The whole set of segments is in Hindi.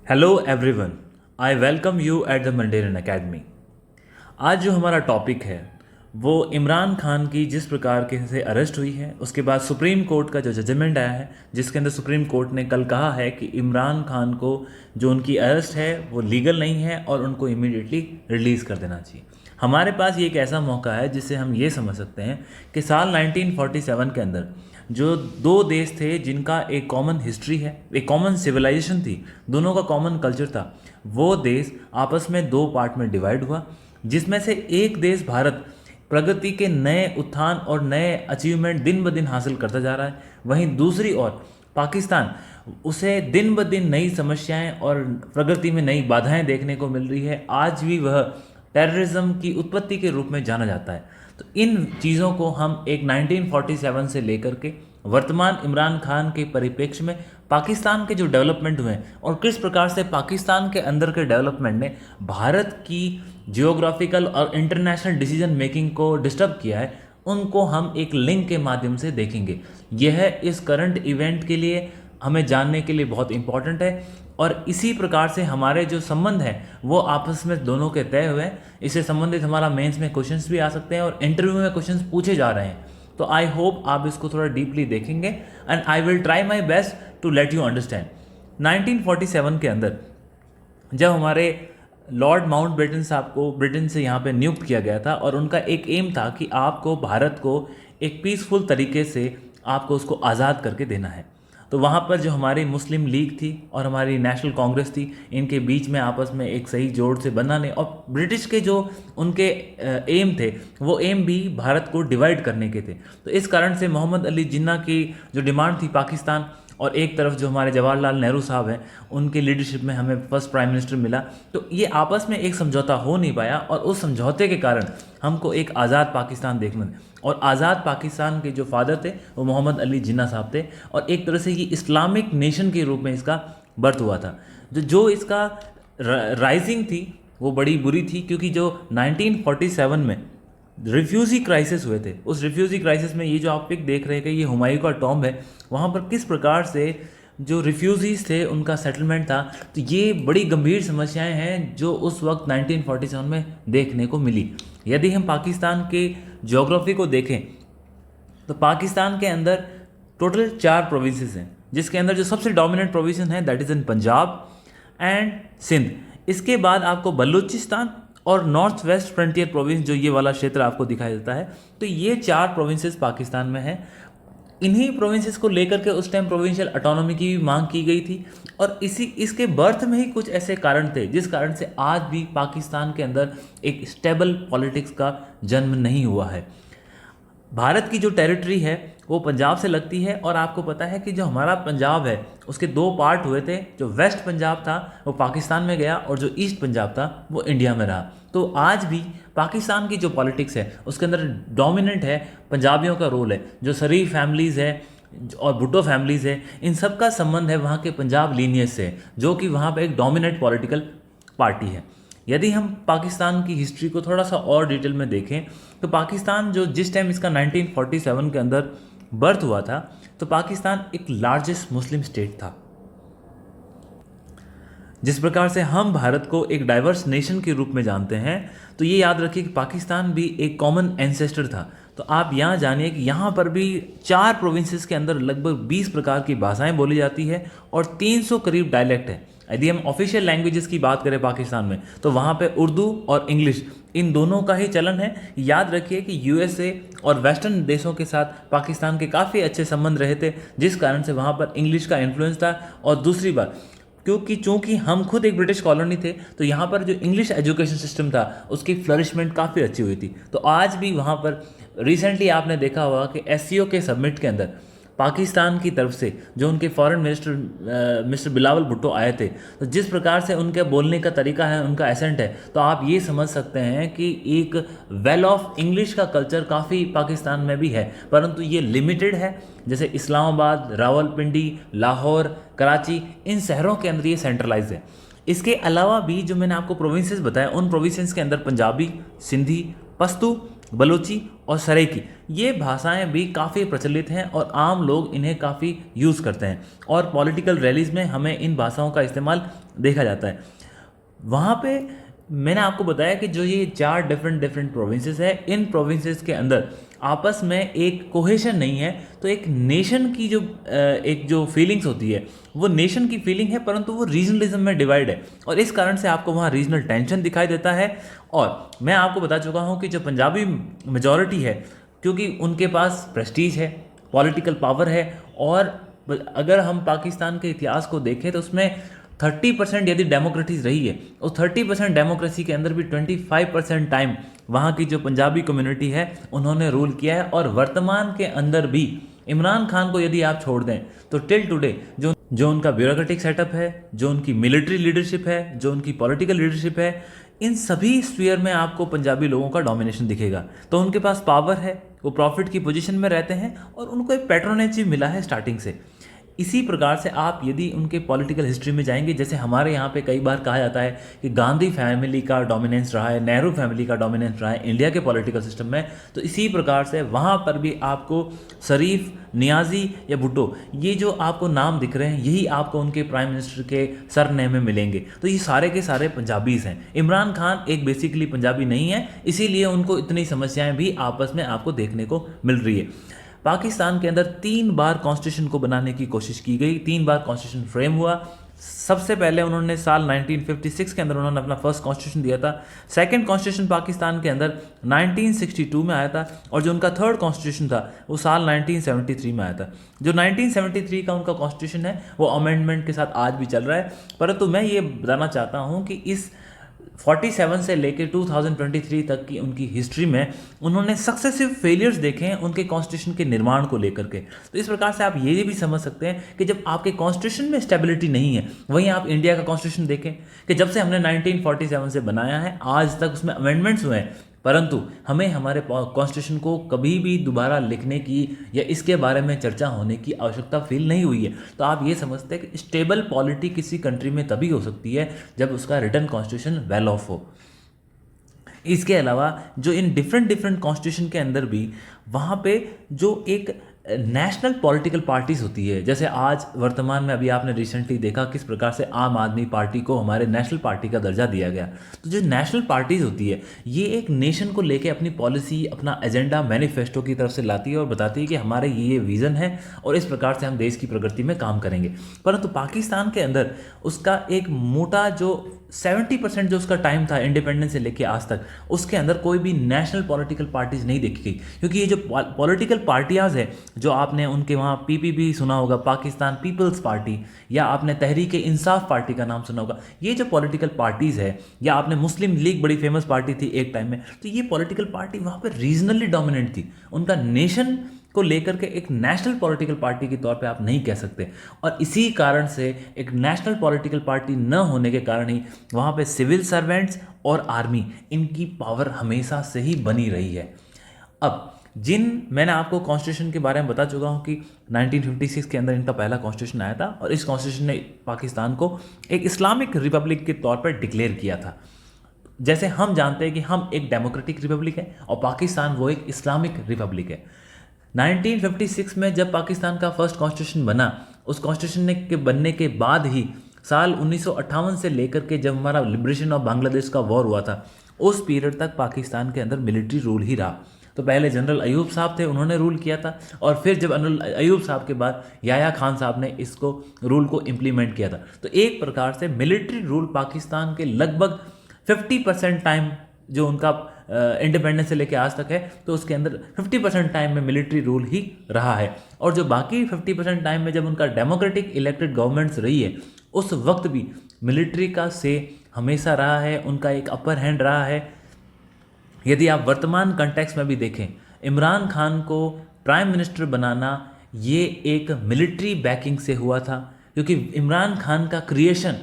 Hello everyone, I welcome you at the mandarin academy. आज जो हमारा टॉपिक है वो इमरान खान की जिस प्रकार के से अरेस्ट हुई है, उसके बाद सुप्रीम कोर्ट का जो जजमेंट आया है जिसके अंदर सुप्रीम कोर्ट ने कल कहा है कि इमरान खान को जो उनकी अरेस्ट है वो लीगल नहीं है और उनको इमीडिएटली रिलीज़ कर देना चाहिए। हमारे पास ये एक ऐसा मौका है जिससे हम ये समझ सकते हैं कि साल 1947 के अंदर जो दो देश थे जिनका एक कॉमन हिस्ट्री है, एक कॉमन सिविलाइजेशन थी, दोनों का कॉमन कल्चर था, वो देश आपस में दो पार्ट में डिवाइड हुआ, जिसमें से एक देश भारत प्रगति के नए उत्थान और नए अचीवमेंट दिन ब दिन हासिल करता जा रहा है। वहीं दूसरी ओर पाकिस्तान, उसे दिन ब दिन नई समस्याएं और प्रगति में नई बाधाएं देखने को मिल रही है। आज भी वह टेररिज्म की उत्पत्ति के रूप में जाना जाता है। तो इन चीज़ों को हम एक 1947 से लेकर के वर्तमान इमरान खान के परिप्रेक्ष्य में पाकिस्तान के जो डेवलपमेंट हुए हैं और किस प्रकार से पाकिस्तान के अंदर के डेवलपमेंट ने भारत की जियोग्राफिकल और इंटरनेशनल डिसीजन मेकिंग को डिस्टर्ब किया है, उनको हम एक लिंक के माध्यम से देखेंगे। यह इस करंट इवेंट के लिए हमें जानने के लिए बहुत इंपॉर्टेंट है और इसी प्रकार से हमारे जो संबंध हैं वो आपस में दोनों के तय हुए हैं। इससे संबंधित हमारा मेंस में क्वेश्चंस भी आ सकते हैं और इंटरव्यू में क्वेश्चंस पूछे जा रहे हैं। तो आई होप आप इसको थोड़ा डीपली देखेंगे and I will try my best to let you understand. 1947 के अंदर जब हमारे लॉर्ड माउंट बेटन साहब को ब्रिटेन से यहाँ पे नियुक्त किया गया था और उनका एक एम था कि आपको भारत को एक पीसफुल तरीके से आपको उसको आज़ाद करके देना है। तो वहाँ पर जो हमारी मुस्लिम लीग थी और हमारी नेशनल कांग्रेस थी, इनके बीच में आपस में एक सही जोड़ से बनना नहीं, और ब्रिटिश के जो उनके एम थे वो एम भी भारत को डिवाइड करने के थे। तो इस कारण से मोहम्मद अली जिन्ना की जो डिमांड थी पाकिस्तान, और एक तरफ जो हमारे जवाहरलाल नेहरू साहब हैं उनके लीडरशिप में हमें फर्स्ट प्राइम मिनिस्टर मिला, तो ये आपस में एक समझौता हो नहीं पाया और उस समझौते के कारण हमको एक आज़ाद पाकिस्तान देखना। और आज़ाद पाकिस्तान के जो फादर थे वो मोहम्मद अली जिन्ना साहब थे और एक तरह से ये इस्लामिक नेशन के रूप में इसका बर्थ हुआ था। जो इसका राइजिंग थी वो बड़ी बुरी थी, क्योंकि जो 1947 में रिफ्यूज़ी क्राइसिस हुए थे, उस रिफ्यूज़ी क्राइसिस में ये जो आप पिक देख रहे हैं कि ये हुमायूं का टॉम्ब है, वहाँ पर किस प्रकार से जो रिफ्यूज़ीज़ थे उनका सेटलमेंट था। तो ये बड़ी गंभीर समस्याएं हैं जो उस वक्त 1947 में देखने को मिली। यदि हम पाकिस्तान के ज्योग्राफी को देखें तो पाकिस्तान के अंदर टोटल 4 प्रोविंसेस हैं, जिसके अंदर जो सबसे डोमिनेंट प्रोविंस है that is in Punjab and Sindh. इसके बाद आपको बलूचिस्तान और नॉर्थ वेस्ट फ्रंटियर प्रोविंस, जो ये वाला क्षेत्र आपको दिखाई देता है। तो ये 4 प्रोविंसेस पाकिस्तान में हैं। इन्हीं प्रोविंसेस को लेकर के उस टाइम प्रोविंशियल ऑटोनॉमी की भी मांग की गई थी और इसके बर्थ में ही कुछ ऐसे कारण थे जिस कारण से आज भी पाकिस्तान के अंदर एक स्टेबल पॉलिटिक्स का जन्म नहीं हुआ है। भारत की जो टेरिटरी है वो पंजाब से लगती है और आपको पता है कि जो हमारा पंजाब है उसके 2 पार्ट हुए थे। जो वेस्ट पंजाब था वो पाकिस्तान में गया और जो ईस्ट पंजाब था वो इंडिया में रहा। तो आज भी पाकिस्तान की जो पॉलिटिक्स है उसके अंदर डोमिनेंट है पंजाबियों का रोल है। जो शरीफ फैमिलीज़ है और भुट्टो फैमिलीज़ है, इन सब का संबंध है वहाँ के पंजाब लीनियज से, जो कि वहाँ पर एक डोमिनेंट पॉलिटिकल पार्टी है। यदि हम पाकिस्तान की हिस्ट्री को थोड़ा सा और डिटेल में देखें तो पाकिस्तान जो जिस टाइम इसका 1947 के अंदर बर्थ हुआ था, तो पाकिस्तान एक लार्जेस्ट मुस्लिम स्टेट था। जिस प्रकार से हम भारत को एक डाइवर्स नेशन के रूप में जानते हैं, तो ये याद रखिए कि पाकिस्तान भी एक कॉमन एंसेस्टर था। तो आप यहाँ जानिए कि यहाँ पर भी 4 प्रोविंसेस के अंदर लगभग 20 प्रकार की भाषाएं बोली जाती है और 300 करीब डायलेक्ट है। यदि हम ऑफिशियल लैंग्वेजेस की बात करें पाकिस्तान में, तो वहाँ पे उर्दू और इंग्लिश इन दोनों का ही चलन है। याद रखिए कि यूएसए और वेस्टर्न देशों के साथ पाकिस्तान के काफ़ी अच्छे संबंध रहे थे, जिस कारण से वहाँ पर इंग्लिश का इन्फ्लुएंस था। और दूसरी बात, चूँकि हम खुद एक ब्रिटिश कॉलोनी थे, तो यहाँ पर जो इंग्लिश एजुकेशन सिस्टम था उसकी फ्लरिशमेंट काफ़ी अच्छी हुई थी। तो आज भी वहाँ पर रिसेंटली आपने देखा होगा कि एससीओ के समिट के अंदर पाकिस्तान की तरफ से जो उनके foreign minister mister Bilawal Bhutto आए थे, तो जिस प्रकार से उनके बोलने का तरीका है, उनका एसेंट है, तो आप ये समझ सकते हैं कि एक वेल ऑफ इंग्लिश का कल्चर काफ़ी पाकिस्तान में भी है, परंतु ये लिमिटेड है। जैसे इस्लामाबाद, रावलपिंडी, लाहौर, कराची, इन शहरों के अंदर ये सेंट्रलाइज है। इसके अलावा भी जो मैंने आपको प्रोविंसेस बताया, उन प्रोविंसेस के अंदर पंजाबी, सिंधी, पश्तू बलोची और सरेकी, ये भाषाएं भी काफ़ी प्रचलित हैं और आम लोग इन्हें काफ़ी यूज़ करते हैं और पॉलिटिकल रैलीज में हमें इन भाषाओं का इस्तेमाल देखा जाता है। वहाँ पे मैंने आपको बताया कि जो ये 4 डिफरेंट डिफरेंट प्रोविंसेस है, इन प्रोविंसेस के अंदर आपस में एक कोहेशन नहीं है, तो एक नेशन की जो एक जो फीलिंग्स होती है वो नेशन की फीलिंग है, परंतु वो रीजनलिज्म में डिवाइड है और इस कारण से आपको वहाँ रीजनल टेंशन दिखाई देता है। और मैं आपको बता चुका हूँ कि जो पंजाबी मेजॉरिटी है, क्योंकि उनके पास प्रेस्टीज है, पॉलिटिकल पावर है, और अगर हम पाकिस्तान के इतिहास को देखें तो उसमें 30% यदि डेमोक्रेसीज रही है, उस 30% डेमोक्रेसी के अंदर भी 25% टाइम वहाँ की जो पंजाबी कम्युनिटी है उन्होंने रूल किया है। और वर्तमान के अंदर भी इमरान खान को यदि आप छोड़ दें तो टिल टुडे जो उनका ब्यूरोक्रेटिक सेटअप है, जो उनकी मिलिट्री लीडरशिप है, जो उनकी पॉलिटिकल लीडरशिप है, इन सभी स्फीयर में आपको पंजाबी लोगों का डोमिनेशन दिखेगा। तो उनके पास पावर है, वो प्रॉफिट की पोजीशन में रहते हैं और उनको एक पैट्रोनेज मिला है स्टार्टिंग से। इसी प्रकार से आप यदि उनके पॉलिटिकल हिस्ट्री में जाएंगे, जैसे हमारे यहाँ पे कई बार कहा जाता है कि गांधी फैमिली का डोमिनेंस रहा है, नेहरू फैमिली का डोमिनेंस रहा है इंडिया के पॉलिटिकल सिस्टम में, तो इसी प्रकार से वहाँ पर भी आपको शरीफ, नियाजी या भुट्टो, ये जो आपको नाम दिख रहे हैं यही आपको उनके प्राइम मिनिस्टर के सरनेम में मिलेंगे। तो ये सारे के सारे पंजाबीज हैं। इमरान खान एक बेसिकली पंजाबी नहीं है, इसीलिए उनको इतनी समस्याएं भी आपस में आपको देखने को मिल रही है। पाकिस्तान के अंदर 3 बार कॉन्स्टिट्यूशन को बनाने की कोशिश की गई, 3 बार कॉन्स्टिट्यूशन फ्रेम हुआ। सबसे पहले उन्होंने साल 1956 के अंदर उन्होंने अपना फर्स्ट कॉन्स्टिट्यूशन दिया था। सेकंड कॉन्स्टिट्यूशन पाकिस्तान के अंदर 1962 में आया था और जो उनका थर्ड कॉन्स्टिट्यूशन था वो साल 1973 में आया था। जो 1973 का उनका कॉन्स्टिट्यूशन है वो अमेंडमेंट के साथ आज भी चल रहा है, परंतु मैं ये बताना चाहता हूँ कि इस 47 से लेकर 2023 तक की उनकी हिस्ट्री में उन्होंने सक्सेसिव फेलियर्स देखे हैं उनके कॉन्स्टिट्यूशन के निर्माण को लेकर के। तो इस प्रकार से आप ये भी समझ सकते हैं कि जब आपके कॉन्स्टिट्यूशन में स्टेबिलिटी नहीं है, वहीं आप इंडिया का कॉन्स्टिट्यूशन देखें कि जब से हमने 1947 से बनाया है आज तक उसमें अमेंडमेंट्स हुए हैं, परंतु हमें हमारे कॉन्स्टिट्यूशन को कभी भी दोबारा लिखने की या इसके बारे में चर्चा होने की आवश्यकता फील नहीं हुई है। तो आप ये समझते हैं कि स्टेबल पॉलिटी किसी कंट्री में तभी हो सकती है जब उसका रिटन कॉन्स्टिट्यूशन वेल ऑफ हो। इसके अलावा जो इन डिफरेंट डिफरेंट कॉन्स्टिट्यूशन के अंदर भी वहाँ पे जो एक नेशनल पॉलिटिकल पार्टीज होती है, जैसे आज वर्तमान में अभी आपने रिसेंटली देखा किस प्रकार से आम आदमी पार्टी को हमारे नेशनल पार्टी का दर्जा दिया गया। तो जो नेशनल पार्टीज होती है ये एक नेशन को लेके अपनी पॉलिसी, अपना एजेंडा मैनिफेस्टो की तरफ से लाती है और बताती है कि हमारे ये विज़न है और इस प्रकार से हम देश की प्रगति में काम करेंगे। परंतु पाकिस्तान के अंदर उसका एक मोटा जो 70% जो उसका टाइम था इंडिपेंडेंस से लेके आज तक, उसके अंदर कोई भी नेशनल पॉलिटिकल पार्टीज नहीं देखी गई। क्योंकि ये जो पॉलिटिकल पार्टियाज है जो आपने उनके वहाँ पीपीपी सुना होगा, पाकिस्तान पीपल्स पार्टी, या आपने तहरीक इंसाफ पार्टी का नाम सुना होगा, ये जो पॉलिटिकल पार्टीज़ है, या आपने मुस्लिम लीग बड़ी फेमस पार्टी थी एक टाइम में, तो ये पॉलिटिकल पार्टी वहाँ पर रीजनली डोमिनेंट थी। उनका नेशन को लेकर के एक नेशनल पॉलिटिकल पार्टी के तौर पे आप नहीं कह सकते। और इसी कारण से एक नेशनल पॉलिटिकल पार्टी न होने के कारण ही वहाँ पे सिविल सर्वेंट्स और आर्मी, इनकी पावर हमेशा से ही बनी रही है। अब मैंने आपको कॉन्स्टिट्यूशन के बारे में बता चुका हूँ कि 1956 के अंदर इनका पहला कॉन्स्टिट्यूशन आया था और इस कॉन्स्टिट्यूशन ने पाकिस्तान को एक इस्लामिक रिपब्लिक के तौर पर डिक्लेयर किया था। जैसे हम जानते हैं कि हम एक डेमोक्रेटिक रिपब्लिक है और पाकिस्तान वो एक इस्लामिक रिपब्लिक है। 1956 में जब पाकिस्तान का फर्स्ट कॉन्स्टिट्यूशन बना, उस कॉन्स्टिट्यूशन के बनने के बाद ही साल 1958 से लेकर के जब हमारा लिबरेशन ऑफ बांग्लादेश का वॉर हुआ था, उस पीरियड तक पाकिस्तान के अंदर मिलिट्री रूल ही रहा। तो पहले जनरल अयूब साहब थे, उन्होंने रूल किया था, और फिर जब जनरल अयूब साहब के बाद याया खान साहब ने इसको रूल को इम्प्लीमेंट किया था। तो एक प्रकार से मिलिट्री रूल पाकिस्तान के लगभग 50% टाइम जो उनका इंडिपेंडेंस से लेके आज तक है, तो उसके अंदर 50% टाइम में मिलिट्री रूल ही रहा है। और जो बाकी 50% टाइम में जब उनका डेमोक्रेटिक इलेक्टेड गवर्नमेंट्स रही है, उस वक्त भी मिलिट्री का से हमेशा रहा है, उनका एक अपर हैंड रहा है। यदि आप वर्तमान कंटेक्स्ट में भी देखें, इमरान खान को प्राइम मिनिस्टर बनाना ये एक मिलिट्री बैकिंग से हुआ था, क्योंकि इमरान खान का क्रिएशन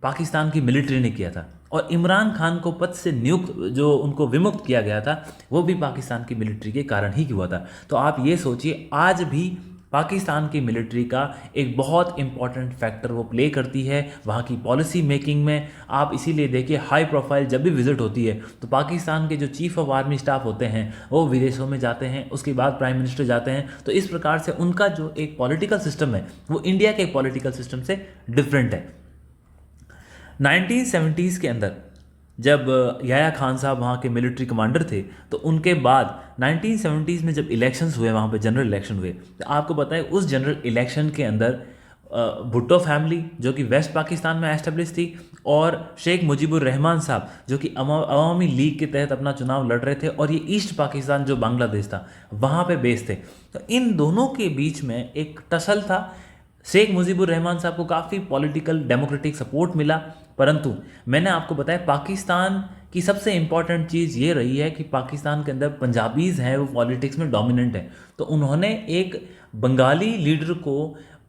पाकिस्तान की मिलिट्री ने किया था और इमरान खान को पद से नियुक्त जो उनको विमुक्त किया गया था वो भी पाकिस्तान की मिलिट्री के कारण ही हुआ था। तो आप ये सोचिए, आज भी पाकिस्तान की मिलिट्री का एक बहुत इंपॉर्टेंट फैक्टर वो प्ले करती है वहाँ की पॉलिसी मेकिंग में। आप इसीलिए देखिए हाई प्रोफाइल जब भी विजिट होती है तो पाकिस्तान के जो चीफ ऑफ आर्मी स्टाफ होते हैं वो विदेशों में जाते हैं, उसके बाद प्राइम मिनिस्टर जाते हैं। तो इस प्रकार से उनका जो एक पॉलिटिकल सिस्टम है वो इंडिया के पॉलिटिकल सिस्टम से डिफरेंट है। 1970s के अंदर जब याया खान साहब वहाँ के मिलिट्री कमांडर थे तो उनके बाद 1970s में जब इलेक्शंस हुए, वहाँ पे जनरल इलेक्शन हुए, तो आपको पता है उस जनरल इलेक्शन के अंदर भुट्टो फैमिली जो कि वेस्ट पाकिस्तान में एस्टेब्लिश थी और शेख मुजीबुर रहमान साहब जो कि अवामी लीग के तहत अपना चुनाव लड़ रहे थे और ये ईस्ट पाकिस्तान जो बांग्लादेश था वहाँ पे बेस थे। तो इन दोनों के बीच में एक टसल था। शेख मुजीबुर रहमान साहब को काफ़ी पॉलिटिकल डेमोक्रेटिक सपोर्ट मिला, परंतु मैंने आपको बताया पाकिस्तान की सबसे इम्पॉर्टेंट चीज़ ये रही है कि पाकिस्तान के अंदर पंजाबीज़ हैं वो पॉलिटिक्स में डोमिनेंट है। तो उन्होंने एक बंगाली लीडर को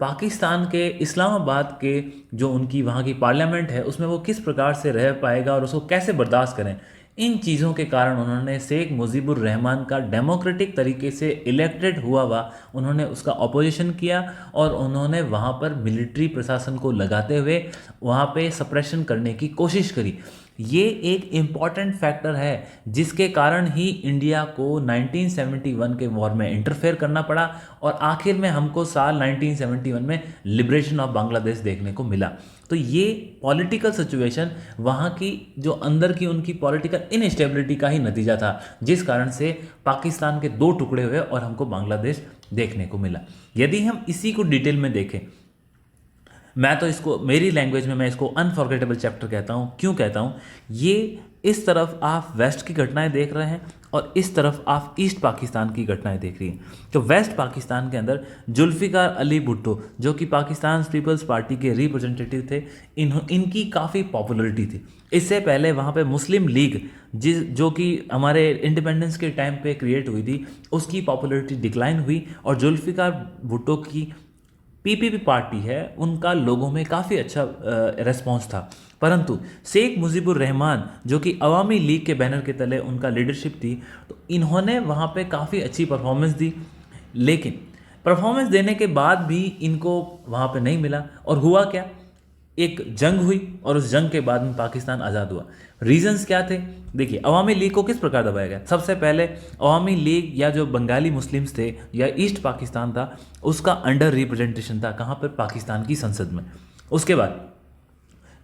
पाकिस्तान के इस्लामाबाद के जो उनकी वहाँ की पार्लियामेंट है उसमें वो किस प्रकार से रह पाएगा और उसको कैसे बर्दाश्त करें, इन चीज़ों के कारण उन्होंने शेख मुजीबुर रहमान का डेमोक्रेटिक तरीके से इलेक्टेड हुआ उन्होंने उसका अपोजिशन किया और उन्होंने वहाँ पर मिलिट्री प्रशासन को लगाते हुए वहाँ पे सप्रेशन करने की कोशिश करी। ये एक इम्पॉर्टेंट फैक्टर है जिसके कारण ही इंडिया को 1971 के वॉर में इंटरफेयर करना पड़ा और आखिर में हमको साल 1971 में लिबरेशन ऑफ बांग्लादेश देखने को मिला। तो ये पॉलिटिकल सिचुएशन वहाँ की जो अंदर की उनकी पॉलिटिकल इनस्टेबिलिटी का ही नतीजा था जिस कारण से पाकिस्तान के दो टुकड़े हुए और हमको बांग्लादेश देखने को मिला। यदि हम इसी को डिटेल में देखें, मैं तो इसको मेरी लैंग्वेज में मैं इसको अनफॉरगेटेबल चैप्टर कहता हूँ। क्यों कहता हूँ? ये इस तरफ आप वेस्ट की घटनाएं देख रहे हैं और इस तरफ आप ईस्ट पाकिस्तान की घटनाएं देख रही हैं। तो वेस्ट पाकिस्तान के अंदर जुल्फ़िकार अली भुट्टो जो कि पाकिस्तान पीपल्स पार्टी के रिप्रेजेंटेटिव थे, इनकी काफ़ी पॉपुलरिटी थी। इससे पहले वहाँ पे मुस्लिम लीग जो कि हमारे इंडिपेंडेंस के टाइम पे क्रिएट हुई थी, उसकी पॉपुलरिटी डिक्लाइन हुई और जुल्फ़िकार भुट्टो की पीपीपी पार्टी है उनका लोगों में काफ़ी अच्छा रेस्पॉन्स था। परंतु शेख मुजीबुर रहमान जो कि अवामी लीग के बैनर के तले उनका लीडरशिप थी, तो इन्होंने वहाँ पे काफ़ी अच्छी परफॉर्मेंस दी, लेकिन परफॉर्मेंस देने के बाद भी इनको वहाँ पे नहीं मिला। और हुआ क्या, एक जंग हुई और उस जंग के बाद में पाकिस्तान आज़ाद हुआ। रीजंस क्या थे? देखिए, अवामी लीग को किस प्रकार दबाया गया? सबसे पहले अवामी लीग या जो बंगाली मुस्लिम्स थे या ईस्ट पाकिस्तान था उसका अंडर रिप्रेजेंटेशन था, कहाँ पर? पाकिस्तान की संसद में। उसके बाद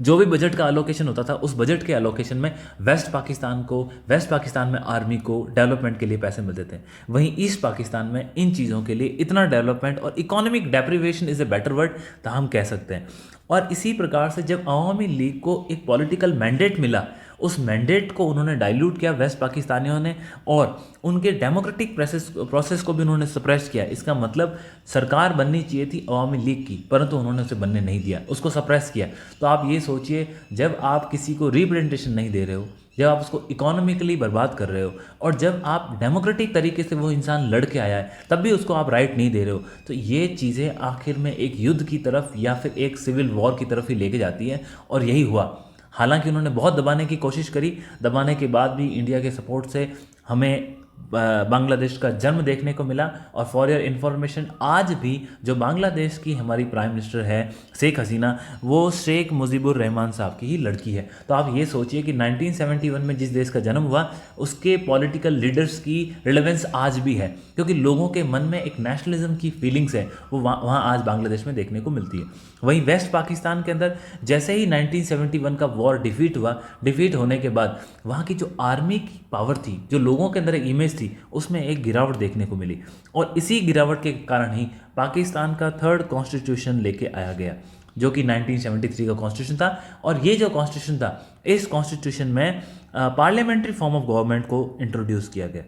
जो भी बजट का अलोकेशन होता था उस बजट के अलोकेशन में वेस्ट पाकिस्तान में आर्मी को डेवलपमेंट के लिए पैसे मिलते थे, वहीं ईस्ट पाकिस्तान में इन चीज़ों के लिए इतना डेवलपमेंट और economic deprivation is a better word तो हम कह सकते हैं। और इसी प्रकार से जब अवामी लीग को एक पॉलिटिकल मैंडेट मिला, उस मैंडेट को उन्होंने डाइल्यूट किया वेस्ट पाकिस्तानियों ने और उनके डेमोक्रेटिक प्रोसेस को भी उन्होंने सप्रेस किया। इसका मतलब सरकार बननी चाहिए थी अवामी लीग की, परंतु उन्होंने उसे बनने नहीं दिया, उसको सप्रेस किया। तो आप ये सोचिए, जब आप किसी को रिप्रेजेंटेशन नहीं दे रहे हो, जब आप उसको इकोनॉमिकली बर्बाद कर रहे हो और जब आप डेमोक्रेटिक तरीके से वो इंसान लड़ के आया है तब भी उसको आप राइट नहीं दे रहे हो, तो ये चीज़ें आखिर में एक युद्ध की तरफ या फिर एक सिविल वॉर की तरफ ही लेके जाती है। और यही हुआ। हालांकि उन्होंने बहुत दबाने की कोशिश करी, दबाने के बाद भी इंडिया के सपोर्ट से हमें बांग्लादेश का जन्म देखने को मिला। और फॉर योर इन्फॉर्मेशन, आज भी जो बांग्लादेश की हमारी प्राइम मिनिस्टर है शेख हसीना, वो शेख मुजीबुर रहमान साहब की ही लड़की है। तो आप ये सोचिए कि 1971 में जिस देश का जन्म हुआ उसके पॉलिटिकल लीडर्स की रिलेवेंस आज भी है, क्योंकि लोगों के मन में एक नेशनलिज्म की फीलिंग्स है, वो वहाँ आज बांग्लादेश में देखने को मिलती है। वहीं वेस्ट पाकिस्तान के अंदर जैसे ही 1971 का वॉर डिफीट हुआ, डिफीट होने के बाद वहाँ की जो आर्मी की पावर थी, जो लोगों के अंदर एक इमेज थी, उसमें एक गिरावट देखने को मिली। और इसी गिरावट के कारण ही पाकिस्तान का थर्ड कॉन्स्टिट्यूशन लेके आया गया, जो कि 1973 का कॉन्स्टिट्यूशन था। और ये जो कॉन्स्टिट्यूशन था, इस कॉन्स्टिट्यूशन में पार्लियामेंट्री फॉर्म ऑफ गवर्नमेंट को इंट्रोड्यूस किया गया,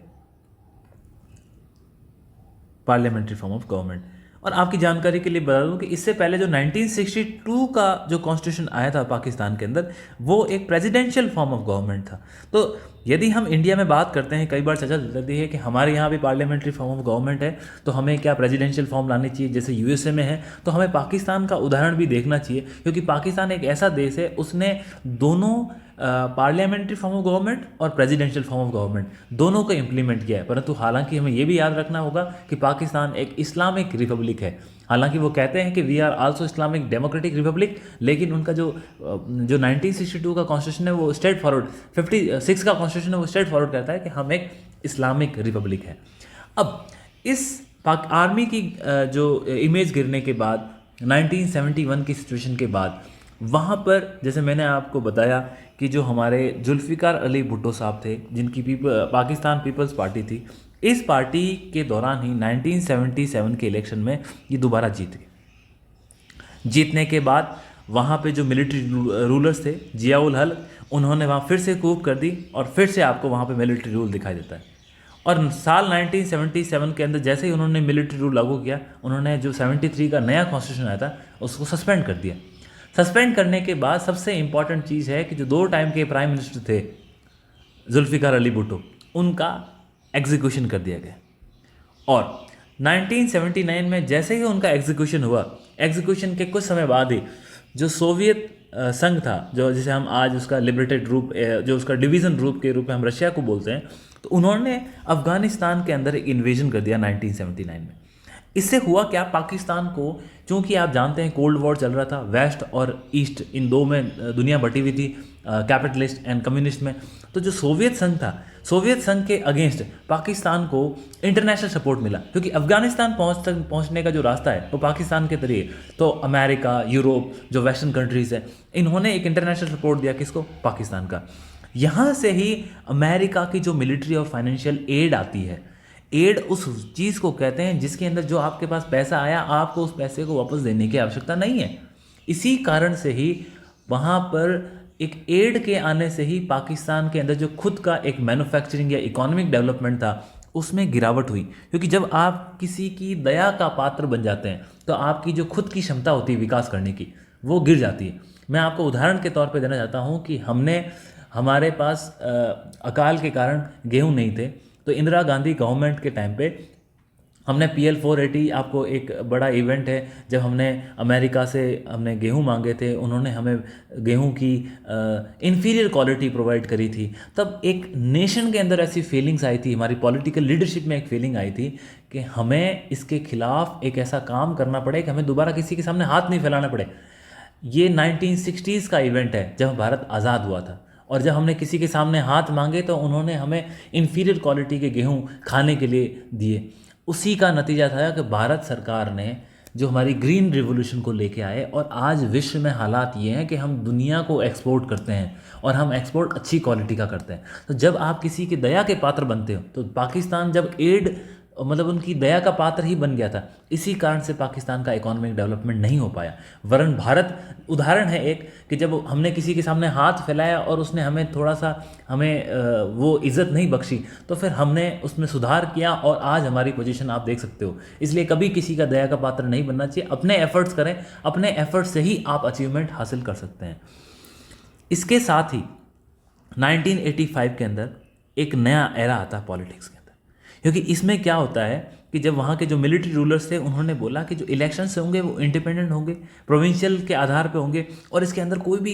पार्लियामेंट्री फॉर्म ऑफ गवर्नमेंट। और आपकी जानकारी के लिए बता दूं कि इससे पहले जो 1962 का जो कॉन्स्टिट्यूशन आया था पाकिस्तान के अंदर, वो एक प्रेसिडेंशियल फॉर्म ऑफ गवर्नमेंट था। तो यदि हम इंडिया में बात करते हैं, कई बार चर्चा चलती है कि हमारे यहाँ भी पार्लियामेंट्री फॉर्म ऑफ गवर्नमेंट है, तो हमें क्या प्रेसिडेंशियल फॉर्म लानी चाहिए जैसे यूएसए में है, तो हमें पाकिस्तान का उदाहरण भी देखना चाहिए, क्योंकि पाकिस्तान एक ऐसा देश है उसने दोनों पार्लियामेंट्री फॉर्म ऑफ गवर्नमेंट और प्रेसिडेंशियल फॉर्म ऑफ गवर्नमेंट दोनों को इम्प्लीमेंट किया है। परंतु हालांकि हमें ये भी याद रखना होगा कि पाकिस्तान एक इस्लामिक रिपब्लिक है। हालांकि वो कहते हैं कि we are also Islamic democratic republic, लेकिन उनका जो 1962 का कॉन्स्टिट्यूशन है वो स्ट्रेट फॉरवर्ड, 56 का कॉन्स्टिट्यूशन है वो स्ट्रेट फॉरवर्ड कहता है कि हम एक इस्लामिक रिपब्लिक है। अब इस आर्मी की जो इमेज गिरने के बाद 1971 की सिचुएशन के बाद वहाँ पर जैसे मैंने आपको बताया कि जो हमारे जुल्फ़िकार अली भुट्टो साहब थे, जिनकी पाकिस्तान पीपल्स पार्टी थी, इस पार्टी के दौरान ही 1977 के इलेक्शन में ये दोबारा जीत गए। जीतने के बाद वहाँ पे जो मिलिट्री रूलर्स थे, जियाउल हक, उन्होंने वहाँ फिर से कूप कर दी और फिर से आपको वहाँ पे मिलिट्री रूल दिखाई देता है। और साल 1977 के अंदर जैसे ही उन्होंने मिलिट्री रूल लागू किया, उन्होंने जो 73 का नया कॉन्स्टिट्यूशन आया था उसको सस्पेंड कर दिया। सस्पेंड करने के बाद सबसे इंपॉर्टेंट चीज़ है कि जो 2 टाइम के प्राइम मिनिस्टर थे जुल्फ़िकार अली भुट्टो, उनका एग्जीक्यूशन कर दिया गया। और 1979 में जैसे ही उनका एग्जीक्यूशन हुआ, एग्जीक्यूशन के कुछ समय बाद ही जो सोवियत संघ था, जो जिसे हम आज उसका लिबरेटेड रूप, जो उसका डिवीज़न रूप के रूप में हम रशिया को बोलते हैं, तो उन्होंने अफ़गानिस्तान के अंदर एक इन्वेजन कर दिया 1979 में। इससे हुआ क्या, पाकिस्तान को, चूँकि आप जानते हैं कोल्ड वॉर चल रहा था, वेस्ट और ईस्ट इन दो में दुनिया बटी हुई थी, कैपिटलिस्ट एंड कम्युनिस्ट में। तो जो सोवियत संघ था, सोवियत संघ के अगेंस्ट पाकिस्तान को इंटरनेशनल सपोर्ट मिला, क्योंकि अफगानिस्तान पहुंचने का जो रास्ता है वो पाकिस्तान के जरिए। तो अमेरिका, यूरोप, जो वेस्टर्न कंट्रीज़ हैं, इन्होंने एक इंटरनेशनल सपोर्ट दिया किसको, पाकिस्तान का। यहाँ से ही अमेरिका की जो मिलिट्री और फाइनेंशियल एड आती है, एड उस चीज़ को कहते हैं जिसके अंदर जो आपके पास पैसा आया, आपको उस पैसे को वापस देने की आवश्यकता नहीं है। इसी कारण से ही वहाँ पर एक एड के आने से ही पाकिस्तान के अंदर जो खुद का एक मैन्युफैक्चरिंग या इकोनॉमिक डेवलपमेंट था उसमें गिरावट हुई। क्योंकि जब आप किसी की दया का पात्र बन जाते हैं तो आपकी जो खुद की क्षमता होती है विकास करने की, वो गिर जाती है। मैं आपको उदाहरण के तौर पे देना चाहता हूँ कि हमारे पास अकाल के कारण गेहूँ नहीं थे, तो इंदिरा गांधी गवर्नमेंट के टाइम पे हमने PL 480, आपको एक बड़ा इवेंट है, जब हमने अमेरिका से हमने गेहूं मांगे थे, उन्होंने हमें गेहूं की इन्फीरियर क्वालिटी प्रोवाइड करी थी। तब एक नेशन के अंदर ऐसी फीलिंग्स आई थी, हमारी पॉलिटिकल लीडरशिप में एक फीलिंग आई थी कि हमें इसके खिलाफ एक ऐसा काम करना पड़े कि हमें दोबारा किसी के सामने हाथ नहीं फैलाना पड़े। ये 1960s का इवेंट है जब भारत आज़ाद हुआ था, और जब हमने किसी के सामने हाथ मांगे तो उन्होंने हमें इन्फीरियर क्वालिटी के गेहूं खाने के लिए दिए। उसी का नतीजा था कि भारत सरकार ने जो हमारी ग्रीन रिवॉल्यूशन को लेके आए, और आज विश्व में हालात ये हैं कि हम दुनिया को एक्सपोर्ट करते हैं और हम एक्सपोर्ट अच्छी क्वालिटी का करते हैं। तो जब आप किसी की दया के पात्र बनते हो, तो पाकिस्तान जब एड मतलब उनकी दया का पात्र ही बन गया था, इसी कारण से पाकिस्तान का इकोनॉमिक डेवलपमेंट नहीं हो पाया। वरन भारत उदाहरण है एक कि जब हमने किसी के सामने हाथ फैलाया और उसने हमें थोड़ा सा वो इज़्ज़त नहीं बख्शी, तो फिर हमने उसमें सुधार किया और आज हमारी पोजीशन आप देख सकते हो। इसलिए कभी किसी का दया का पात्र नहीं बनना चाहिए, अपने एफर्ट्स करें, अपने एफर्ट्स से ही आप अचीवमेंट हासिल कर सकते हैं। इसके साथ ही 1985 के अंदर एक नया एरा आता है पॉलिटिक्स के अंदर, क्योंकि इसमें क्या होता है कि जब वहाँ के जो मिलिट्री रूलर्स थे उन्होंने बोला कि जो इलेक्शंस होंगे वो इंडिपेंडेंट होंगे, प्रोविंशियल के आधार पे होंगे, और इसके अंदर कोई भी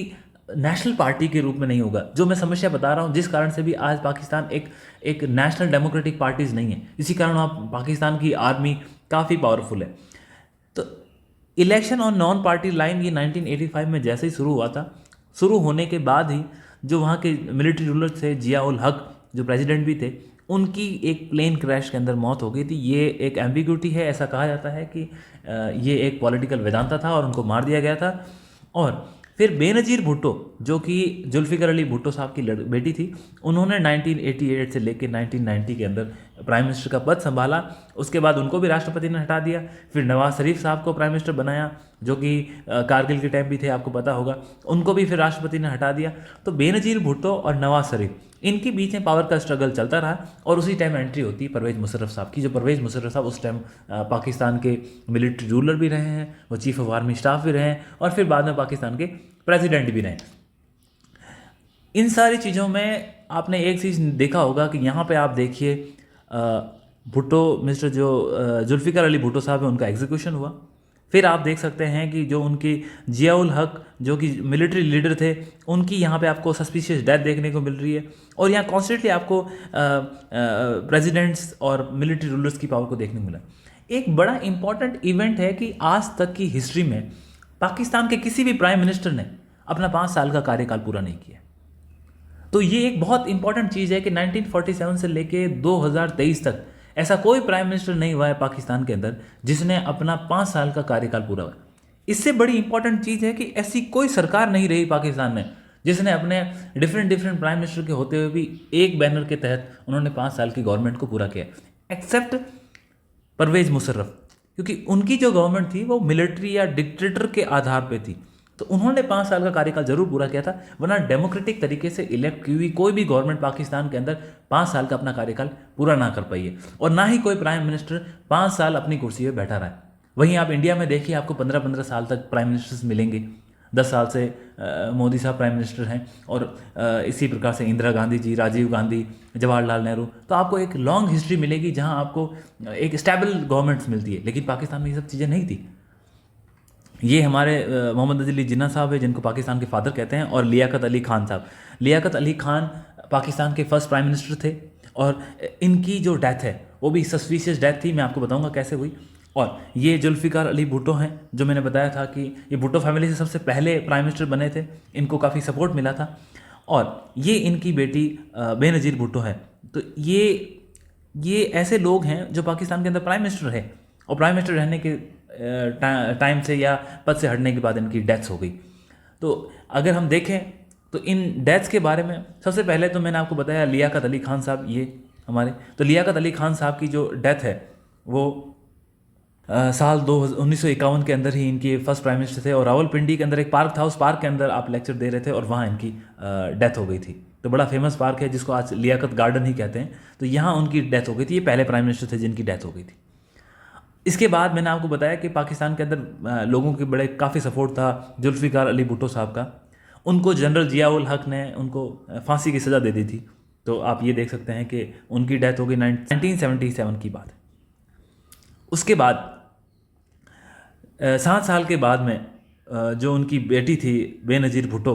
नेशनल पार्टी के रूप में नहीं होगा। जो मैं समस्या बता रहा हूँ, जिस कारण से भी आज पाकिस्तान एक नेशनल डेमोक्रेटिक पार्टीज़ नहीं है, इसी कारण आप पाकिस्तान की आर्मी काफ़ी पावरफुल है। तो इलेक्शन और नॉन पार्टी लाइन ये 1985 में जैसे ही शुरू हुआ था, शुरू होने के बाद ही जो वहाँ के मिलिट्री रूलर थे, जियाउल हक जो प्रेसिडेंट भी थे, उनकी एक प्लेन क्रैश के अंदर मौत हो गई थी। ये एक एम्बिग्यूटी है, ऐसा कहा जाता है कि ये एक पॉलिटिकल वेदांता था और उनको मार दिया गया था। और फिर बेनज़ीर भुट्टो जो कि जुल्फ़िकार अली भुट्टो साहब की बेटी थी, उन्होंने 1988 से लेकर 1990 के अंदर प्राइम मिनिस्टर का पद संभाला। उसके बाद उनको भी राष्ट्रपति ने हटा दिया। फिर नवाज शरीफ साहब को प्राइम मिनिस्टर बनाया, जो कि कारगिल के टाइम भी थे, आपको पता होगा, उनको भी फिर राष्ट्रपति ने हटा दिया। तो बेनज़ीर भुट्टो और नवाज शरीफ, इनके बीच में पावर का स्ट्रगल चलता रहा, और उसी टाइम एंट्री होती है परवेज़ मुशर्रफ साहब की। जो परवेज़ मुशर्रफ साहब उस टाइम पाकिस्तान के मिलिट्री रूलर भी रहे हैं, वो चीफ ऑफ आर्मी स्टाफ भी रहे हैं, और फिर बाद में पाकिस्तान के प्रेसिडेंट भी रहे। इन सारी चीज़ों में आपने एक चीज़ देखा होगा कि यहाँ पे आप देखिए भुट्टो मिस्टर जो जुल्फ़िकार अली भुट्टो साहब है, उनका एग्जीक्यूशन हुआ। फिर आप देख सकते हैं कि जो उनकी जियाउल हक जो कि मिलिट्री लीडर थे, उनकी यहाँ पे आपको सस्पिशियस डेथ देखने को मिल रही है। और यहाँ कॉन्स्टेंटली आपको प्रेसिडेंट्स और मिलिट्री रूलर्स की पावर को देखने को मिला। एक बड़ा इंपॉर्टेंट इवेंट है कि आज तक की हिस्ट्री में पाकिस्तान के किसी भी प्राइम मिनिस्टर ने अपना 5 साल का कार्यकाल पूरा नहीं किया। तो ये एक बहुत इंपॉर्टेंट चीज़ है कि 1947 से लेके 2023 तक ऐसा कोई प्राइम मिनिस्टर नहीं हुआ है पाकिस्तान के अंदर जिसने अपना 5 साल का कार्यकाल पूरा हुआ। इससे बड़ी इंपॉर्टेंट चीज़ है कि ऐसी कोई सरकार नहीं रही पाकिस्तान में जिसने अपने डिफरेंट प्राइम मिनिस्टर के होते हुए भी एक बैनर के तहत उन्होंने 5 साल की गवर्नमेंट को पूरा किया, एक्सेप्ट परवेज मुशर्रफ, क्योंकि उनकी जो गवर्नमेंट थी वो मिलिट्री या डिक्टेटर के आधार पे थी। तो उन्होंने 5 साल का कार्यकाल जरूर पूरा किया था, वरना डेमोक्रेटिक तरीके से इलेक्ट की हुई कोई भी गवर्नमेंट पाकिस्तान के अंदर 5 साल का अपना कार्यकाल पूरा ना कर पाई है, और ना ही कोई प्राइम मिनिस्टर 5 साल अपनी कुर्सी पर बैठा रहा है। वहीं आप इंडिया में देखिए, आपको 15-15 साल तक प्राइम मिनिस्टर्स मिलेंगे। 10 साल से मोदी साहब प्राइम मिनिस्टर हैं, और इसी प्रकार से इंदिरा गांधी जी, राजीव गांधी, जवाहरलाल नेहरू। तो आपको एक लॉन्ग हिस्ट्री मिलेगी जहां आपको एक स्टेबल गवर्नमेंट्स मिलती है। लेकिन पाकिस्तान में ये सब चीज़ें नहीं थी। ये हमारे मोहम्मद अली जिन्ना साहब है, जिनको पाकिस्तान के फादर कहते हैं, और लियाकत अली खान साहब। लियाकत अली खान पाकिस्तान के फर्स्ट प्राइम मिनिस्टर थे, और इनकी जो डेथ है वो भी सस्पिशियस डेथ थी। मैं आपको बताऊंगा कैसे हुई। और ये जुल्फ़िकार अली भुट्टो हैं, जो मैंने बताया था कि ये भुट्टो फैमिली से सबसे पहले प्राइम मिनिस्टर बने थे, इनको काफ़ी सपोर्ट मिला था। और ये इनकी बेटी बेनज़ीर भुट्टो है। तो ये ऐसे लोग हैं जो पाकिस्तान के अंदर प्राइम मिनिस्टर है, और प्राइम मिनिस्टर रहने के टाइम से या पद से हटने के बाद इनकी डेथ्स हो गई। तो अगर हम देखें तो इन डेथ्स के बारे में सबसे पहले तो मैंने आपको बताया लियाकत अली खान साहब, ये हमारे, तो लियाकत अली खान साहब की जो डेथ है वो साल 1951 के अंदर ही इनके फर्स्ट प्राइम मिनिस्टर थे, और रावलपिंडी के अंदर एक पार्क था, उस पार्क के अंदर आप लेक्चर दे रहे थे और वहाँ इनकी डेथ हो गई थी। तो बड़ा फेमस पार्क है जिसको आज लियाकत गार्डन ही कहते हैं। तो यहाँ उनकी डेथ हो गई थी। ये पहले प्राइम मिनिस्टर थे जिनकी डेथ हो गई थी। इसके बाद मैंने आपको बताया कि पाकिस्तान के अंदर लोगों के बड़े काफ़ी सपोर्ट था जुल्फ़िकार अली भुट्टो साहब का। उनको जनरल जियाउल हक ने उनको फांसी की सज़ा दे दी थी। तो आप ये देख सकते हैं कि उनकी डेथ हो गई 1977 की बात है। उसके बाद 7 साल के बाद में जो उनकी बेटी थी बेनज़ीर भुट्टो,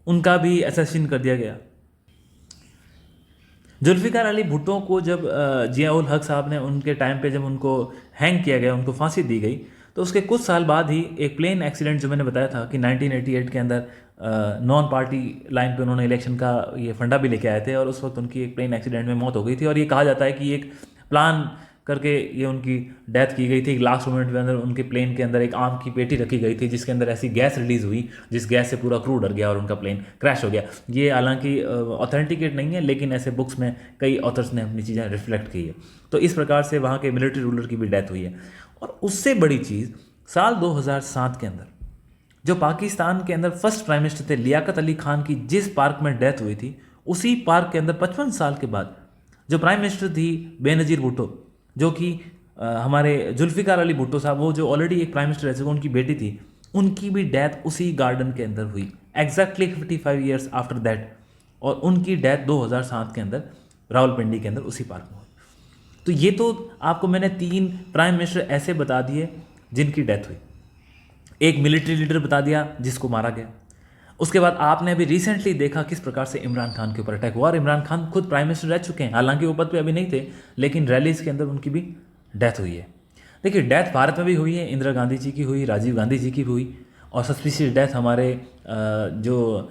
उनका भी असैसिन कर दिया गया। जुल्फ़िकार अली भुट्टो को जब जियाउल हक साहब ने उनके टाइम पे जब उनको हैंग किया गया, उनको फांसी दी गई, तो उसके कुछ साल बाद ही एक प्लेन एक्सीडेंट, जो मैंने बताया था कि 1988 के अंदर नॉन पार्टी लाइन पे उन्होंने इलेक्शन का ये फंडा भी लेके आए थे, और उस वक्त उनकी एक प्लेन एक्सीडेंट में मौत हो गई थी। और ये कहा जाता है कि एक प्लान करके ये उनकी डेथ की गई थी। लास्ट मोमेंट के अंदर उनके प्लेन के अंदर एक आम की पेटी रखी गई थी जिसके अंदर ऐसी गैस रिलीज़ हुई जिस गैस से पूरा क्रू डर गया और उनका प्लेन क्रैश हो गया। ये हालांकि ऑथेंटिकेट नहीं है, लेकिन ऐसे बुक्स में कई ऑथर्स ने अपनी चीज़ें रिफ्लेक्ट की है। तो इस प्रकार से वहाँ के मिलिट्री रूलर की भी डेथ हुई है। और उससे बड़ी चीज़, साल 2007 के अंदर जो पाकिस्तान के अंदर फर्स्ट प्राइम मिनिस्टर थे लियाकत अली खान की जिस पार्क में डेथ हुई थी, उसी पार्क के अंदर 55 साल के बाद जो प्राइम मिनिस्टर थी बेनज़ीर भुट्टो, जो कि हमारे जुल्फ़िकार अली भुट्टो साहब, वो जो ऑलरेडी एक प्राइम मिनिस्टर रह चुके, उनकी बेटी थी, उनकी भी डेथ उसी गार्डन के अंदर हुई एग्जैक्टली 55 ईयर्स आफ्टर दैट। और उनकी डेथ 2007 के अंदर रावलपिंडी के अंदर उसी पार्क में हुई। तो ये तो आपको मैंने 3 प्राइम मिनिस्टर ऐसे बता दिए जिनकी डेथ हुई। एक मिलिट्री लीडर बता दिया जिसको मारा गया। उसके बाद आपने अभी रिसेंटली देखा किस प्रकार से इमरान खान के ऊपर अटैक हुआ, और इमरान खान खुद प्राइम मिनिस्टर रह चुके हैं, हालांकि वो पद पे अभी नहीं थे, लेकिन रैलीज के अंदर उनकी भी डेथ हुई है। देखिए, डेथ भारत में भी हुई है, इंदिरा गांधी जी की हुई, राजीव गांधी जी की भी हुई, और सस्पिशियस डेथ हमारे जो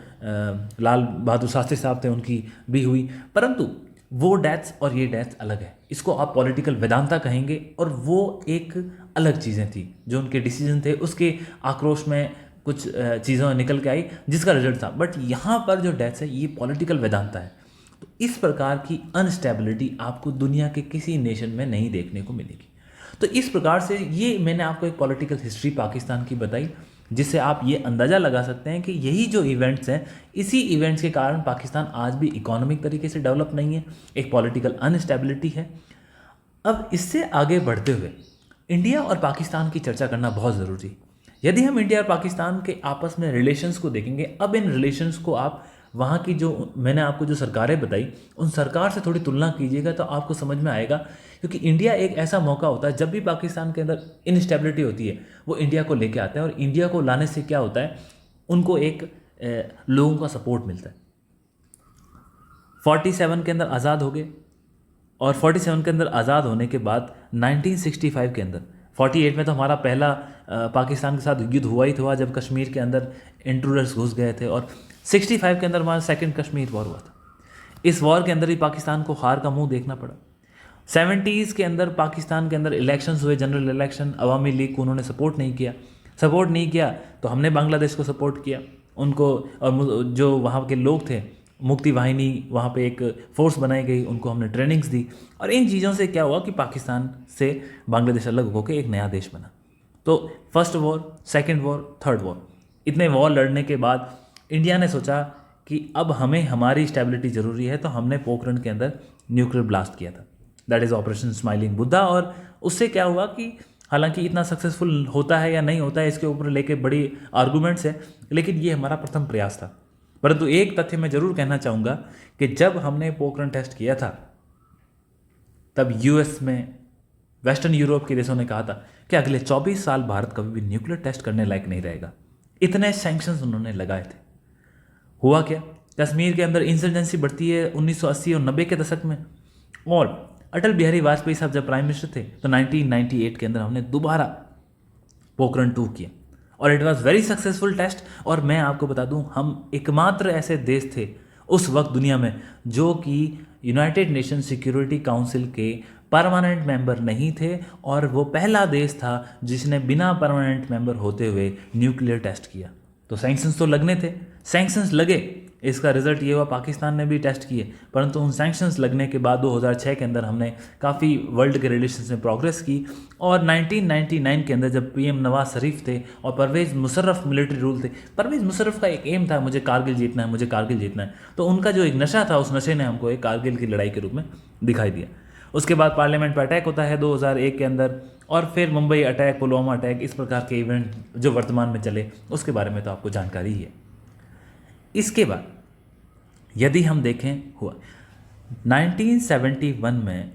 लाल बहादुर शास्त्री साहब थे उनकी भी हुई। परंतु वो डेथ्स और ये डेथ्स अलग है। इसको आप पॉलिटिकल वेदांता कहेंगे, और वो एक अलग चीज़ें थी। जो उनके डिसीजन थे उसके आक्रोश में कुछ चीज़ों निकल के आई जिसका रिजल्ट था। बट यहाँ पर जो डेथ्स है ये पॉलिटिकल वेदांता है। तो इस प्रकार की अनस्टेबिलिटी आपको दुनिया के किसी नेशन में नहीं देखने को मिलेगी। तो इस प्रकार से ये मैंने आपको एक पॉलिटिकल हिस्ट्री पाकिस्तान की बताई, जिससे आप ये अंदाज़ा लगा सकते हैं कि यही जो इवेंट्स हैं, इसी इवेंट्स के कारण पाकिस्तान आज भी इकोनॉमिक तरीके से डेवलप नहीं है, एक पॉलिटिकल अनस्टेबिलिटी है। अब इससे आगे बढ़ते हुए इंडिया और पाकिस्तान की चर्चा करना बहुत ज़रूरी है। यदि हम इंडिया और पाकिस्तान के आपस में रिलेशंस को देखेंगे, अब इन रिलेशंस को आप वहाँ की जो मैंने आपको जो सरकारें बताई उन सरकार से थोड़ी तुलना कीजिएगा तो आपको समझ में आएगा। क्योंकि इंडिया एक ऐसा मौका होता है, जब भी पाकिस्तान के अंदर इनस्टेबिलिटी होती है वो इंडिया को लेके आता है, और इंडिया को लाने से क्या होता है, उनको एक लोगों का सपोर्ट मिलता है। 47 के अंदर आज़ाद हो गए, और 47 के अंदर आज़ाद होने के बाद 1965 के अंदर, 48 में तो हमारा पहला पाकिस्तान के साथ युद्ध हुआ ही था जब कश्मीर के अंदर इंट्रूडर्स घुस गए थे, और 65 के अंदर हमारा सेकंड कश्मीर वॉर हुआ था। इस वॉर के अंदर ही पाकिस्तान को हार का मुंह देखना पड़ा। 70s के अंदर पाकिस्तान के अंदर इलेक्शंस हुए, जनरल इलेक्शन, अवामी लीग को उन्होंने सपोर्ट नहीं किया तो हमने बांग्लादेश को सपोर्ट किया उनको, और जो वहाँ के लोग थे, मुक्ति वाहिनी, वहाँ पे एक फ़ोर्स बनाई गई, उनको हमने ट्रेनिंग्स दी, और इन चीज़ों से क्या हुआ कि पाकिस्तान से बांग्लादेश अलग होकर एक नया देश बना। तो first war, second war, third war, इतने वॉर लड़ने के बाद इंडिया ने सोचा कि अब हमें हमारी स्टेबिलिटी ज़रूरी है, तो हमने पोखरण के अंदर न्यूक्लियर ब्लास्ट किया था, that is operation smiling Buddha. और उससे क्या हुआ कि हालांकि इतना सक्सेसफुल होता है या नहीं होता है इसके ऊपर लेके बड़ी आर्गूमेंट्स है, लेकिन ये हमारा प्रथम प्रयास था। परंतु एक तथ्य मैं जरूर कहना चाहूँगा कि जब हमने पोखरण टेस्ट किया था तब यूएस में, वेस्टर्न यूरोप के देशों ने कहा था कि अगले 24 साल भारत कभी भी न्यूक्लियर टेस्ट करने लायक नहीं रहेगा। इतने सैंक्शंस उन्होंने लगाए थे। हुआ क्या, कश्मीर के अंदर इंसर्जेंसी बढ़ती है 1980 और 90 के दशक में, और अटल बिहारी वाजपेयी साहब जब प्राइम मिनिस्टर थे तो 1998 के अंदर हमने दोबारा पोखरण 2 किया, और it was very successful test. और मैं आपको बता दूं, हम एकमात्र ऐसे देश थे उस वक्त दुनिया में जो कि यूनाइटेड नेशन सिक्योरिटी काउंसिल के परमानेंट मेंबर नहीं थे, और वो पहला देश था जिसने बिना परमानेंट मेंबर होते हुए न्यूक्लियर टेस्ट किया। तो सैंक्शंस तो लगने थे, सैंक्शंस लगे, इसका रिजल्ट ये हुआ पाकिस्तान ने भी टेस्ट किए, परंतु उन सैंक्शंस लगने के बाद 2006 के अंदर हमने काफ़ी वर्ल्ड के रिलेशंस में प्रोग्रेस की। और 1999 के अंदर जब पीएम नवाज शरीफ थे और परवेज़ मुशर्रफ मिलिट्री रूल थे, परवेज़ मुशर्रफ का एक एम था, मुझे कारगिल जीतना है, मुझे कारगिल जीतना है, तो उनका जो एक नशा था उस नशे ने हमको एक कारगिल की लड़ाई के रूप में दिखाई दिया। उसके बाद पार्लियामेंट पर अटैक होता है 2001 के अंदर, और फिर मुंबई अटैक, पुलवामा अटैक, इस प्रकार के इवेंट जो वर्तमान में चले उसके बारे में तो आपको जानकारी ही है। इसके बाद यदि हम देखें, हुआ 1971 में